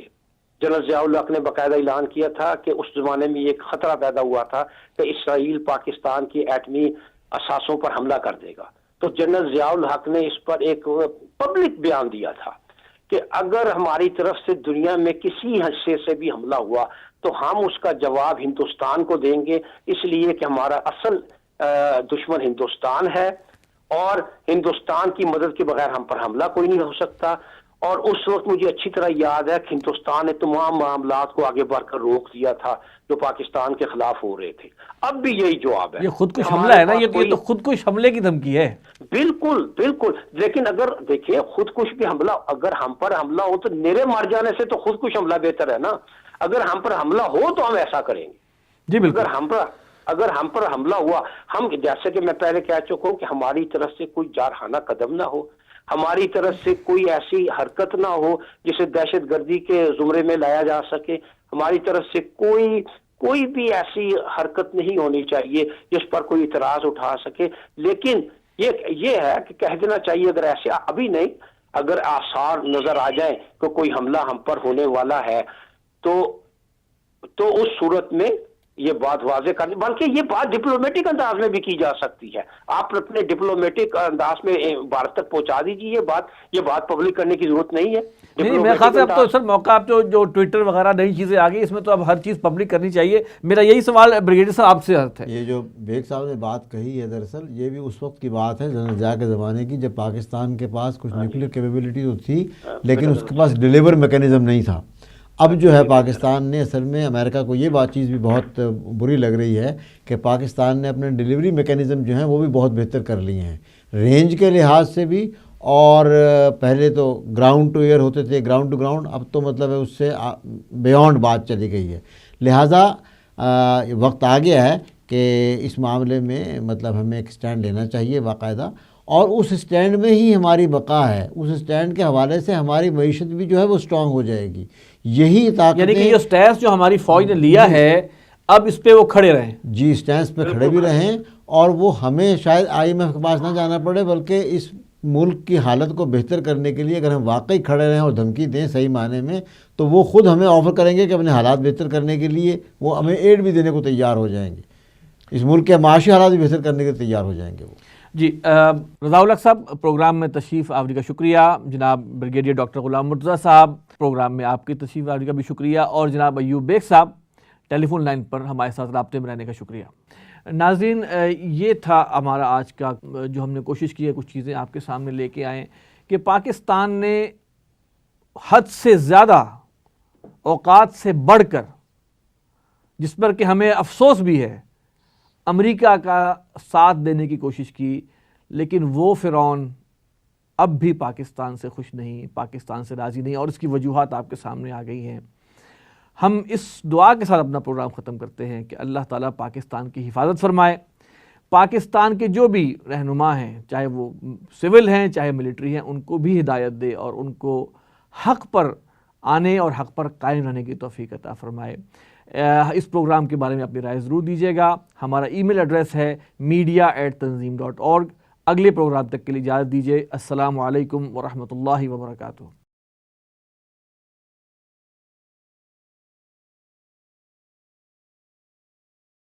جنرل ضیاء الحق نے باقاعدہ اعلان کیا تھا کہ اس زمانے میں ایک خطرہ پیدا ہوا تھا کہ اسرائیل پاکستان کی ایٹمی اثاثوں پر حملہ کر دے گا، تو جنرل ضیاء الحق نے اس پر ایک پبلک بیان دیا تھا کہ اگر ہماری طرف سے دنیا میں کسی حصے سے بھی حملہ ہوا تو ہم اس کا جواب ہندوستان کو دیں گے، اس لیے کہ ہمارا اصل دشمن ہندوستان ہے اور ہندوستان کی مدد کے بغیر ہم پر حملہ کوئی نہیں ہو سکتا. اور اس وقت مجھے اچھی طرح یاد ہے کہ ہندوستان نے تمام معاملات کو آگے بڑھ کر روک دیا تھا جو پاکستان کے خلاف ہو رہے تھے. اب بھی یہی جواب ہے. یہ خودکش حملہ ہے نا، یہ تو خودکش حملے کی دھمکی ہے. بالکل بالکل. لیکن اگر دیکھیں خودکش بھی حملہ اگر ہم پر حملہ ہو تو میرے مر جانے سے تو خودکش حملہ بہتر ہے نا. اگر ہم پر حملہ ہو تو ہم ایسا کریں گے. جی بالکل. اگر ہم پر حملہ ہوا، ہم جیسے کہ میں پہلے کہہ چکا ہوں کہ ہماری طرف سے کوئی جارحانہ قدم نہ ہو، ہماری طرف سے کوئی ایسی حرکت نہ ہو جسے دہشت گردی کے زمرے میں لایا جا سکے، ہماری طرف سے کوئی بھی ایسی حرکت نہیں ہونی چاہیے جس پر کوئی اعتراض اٹھا سکے. لیکن یہ ہے کہ کہہ دینا چاہیے اگر ایسے ابھی نہیں، اگر آثار نظر آ جائیں کہ کوئی حملہ ہم پر ہونے والا ہے تو تو اس صورت میں یہ بات واضح کرنی، بلکہ یہ بات ڈپلومیٹک انداز میں بھی کی جا سکتی ہے. آپ اپنے ڈپلومیٹک انداز میں بھارت تک پہنچا دیجیے یہ بات پبلک کرنے کی ضرورت نہیں ہے. نہیں، میرے خیال سے اب تو سر موقع اب جو ٹویٹر وغیرہ نئی چیزیں آ گئی، اس میں تو اب ہر چیز پبلک کرنی چاہیے. میرا یہی سوال بریگیڈیئر صاحب آپ سے ہے. یہ جو بیگ صاحب نے بات کہی ہے دراصل یہ بھی اس وقت کی بات ہے جنرل ضیاء کے زمانے کی، جب پاکستان کے پاس کچھ نیوکلیر کیپیبلٹی تو تھی لیکن اس کے پاس ڈیلیور میکینزم نہیں تھا. اب جو ہے پاکستان نے اصل میں امریکہ کو یہ بات چیز بھی بہت بری لگ رہی ہے کہ پاکستان نے اپنے ڈیلیوری میکینزم جو ہیں وہ بھی بہت بہتر کر لیے ہیں رینج کے لحاظ سے بھی، اور پہلے تو گراؤنڈ ٹو ایئر ہوتے تھے، گراؤنڈ ٹو گراؤنڈ، اب تو مطلب ہے اس سے بیونڈ بات چلی گئی ہے. لہٰذا وقت آ گیا ہے کہ اس معاملے میں مطلب ہمیں ایک سٹینڈ لینا چاہیے باقاعدہ، اور اس سٹینڈ میں ہی ہماری بقا ہے. اس سٹینڈ کے حوالے سے ہماری معیشت بھی جو ہے وہ سٹرونگ ہو جائے گی. یہی طاقت، یعنی کہ یہ سٹینس جو ہماری فوج نے لیا ہے اب اس پہ وہ کھڑے رہیں. جی سٹینس پہ کھڑے بھی رہیں، اور وہ ہمیں شاید IMF کے پاس نہ جانا پڑے بلکہ اس ملک کی حالت کو بہتر کرنے کے لیے اگر ہم واقعی کھڑے رہیں اور دھمکی دیں صحیح معنی میں، تو وہ خود ہمیں آفر کریں گے کہ اپنے حالات بہتر کرنے کے لیے وہ ہمیں ایڈ بھی دینے کو تیار ہو جائیں گے. اس ملک کے معاشی حالات بھی بہتر کرنے کے تیار ہو جائیں گے وہ. جی رضا الحق صاحب پروگرام میں تشریف آوری کا شکریہ. جناب بریگیڈیئر ڈاکٹر غلام مرتضیٰ صاحب پروگرام میں آپ کی تشریف آوری کا بھی شکریہ، اور جناب ایوب بیگ صاحب ٹیلی فون لائن پر ہمارے ساتھ رابطے میں رہنے کا شکریہ. ناظرین یہ تھا ہمارا آج کا جو ہم نے کوشش کی ہے کچھ چیزیں آپ کے سامنے لے کے آئیں کہ پاکستان نے حد سے زیادہ اوقات سے بڑھ کر، جس پر کہ ہمیں افسوس بھی ہے، امریکہ کا ساتھ دینے کی کوشش کی، لیکن وہ فرعون اب بھی پاکستان سے خوش نہیں، پاکستان سے راضی نہیں، اور اس کی وجوہات آپ کے سامنے آ گئی ہیں. ہم اس دعا کے ساتھ اپنا پروگرام ختم کرتے ہیں کہ اللہ تعالیٰ پاکستان کی حفاظت فرمائے. پاکستان کے جو بھی رہنما ہیں، چاہے وہ سول ہیں چاہے ملٹری ہیں، ان کو بھی ہدایت دے اور ان کو حق پر آنے اور حق پر قائم رہنے کی توفیق عطا فرمائے. اس پروگرام کے بارے میں اپنی رائے ضرور دیجیے گا. ہمارا ای میل ایڈریس ہے media@tanzeem.org. اگلے پروگرام تک کے لیے اجازت دیجیے. السلام علیکم ورحمۃ اللہ وبرکاتہ.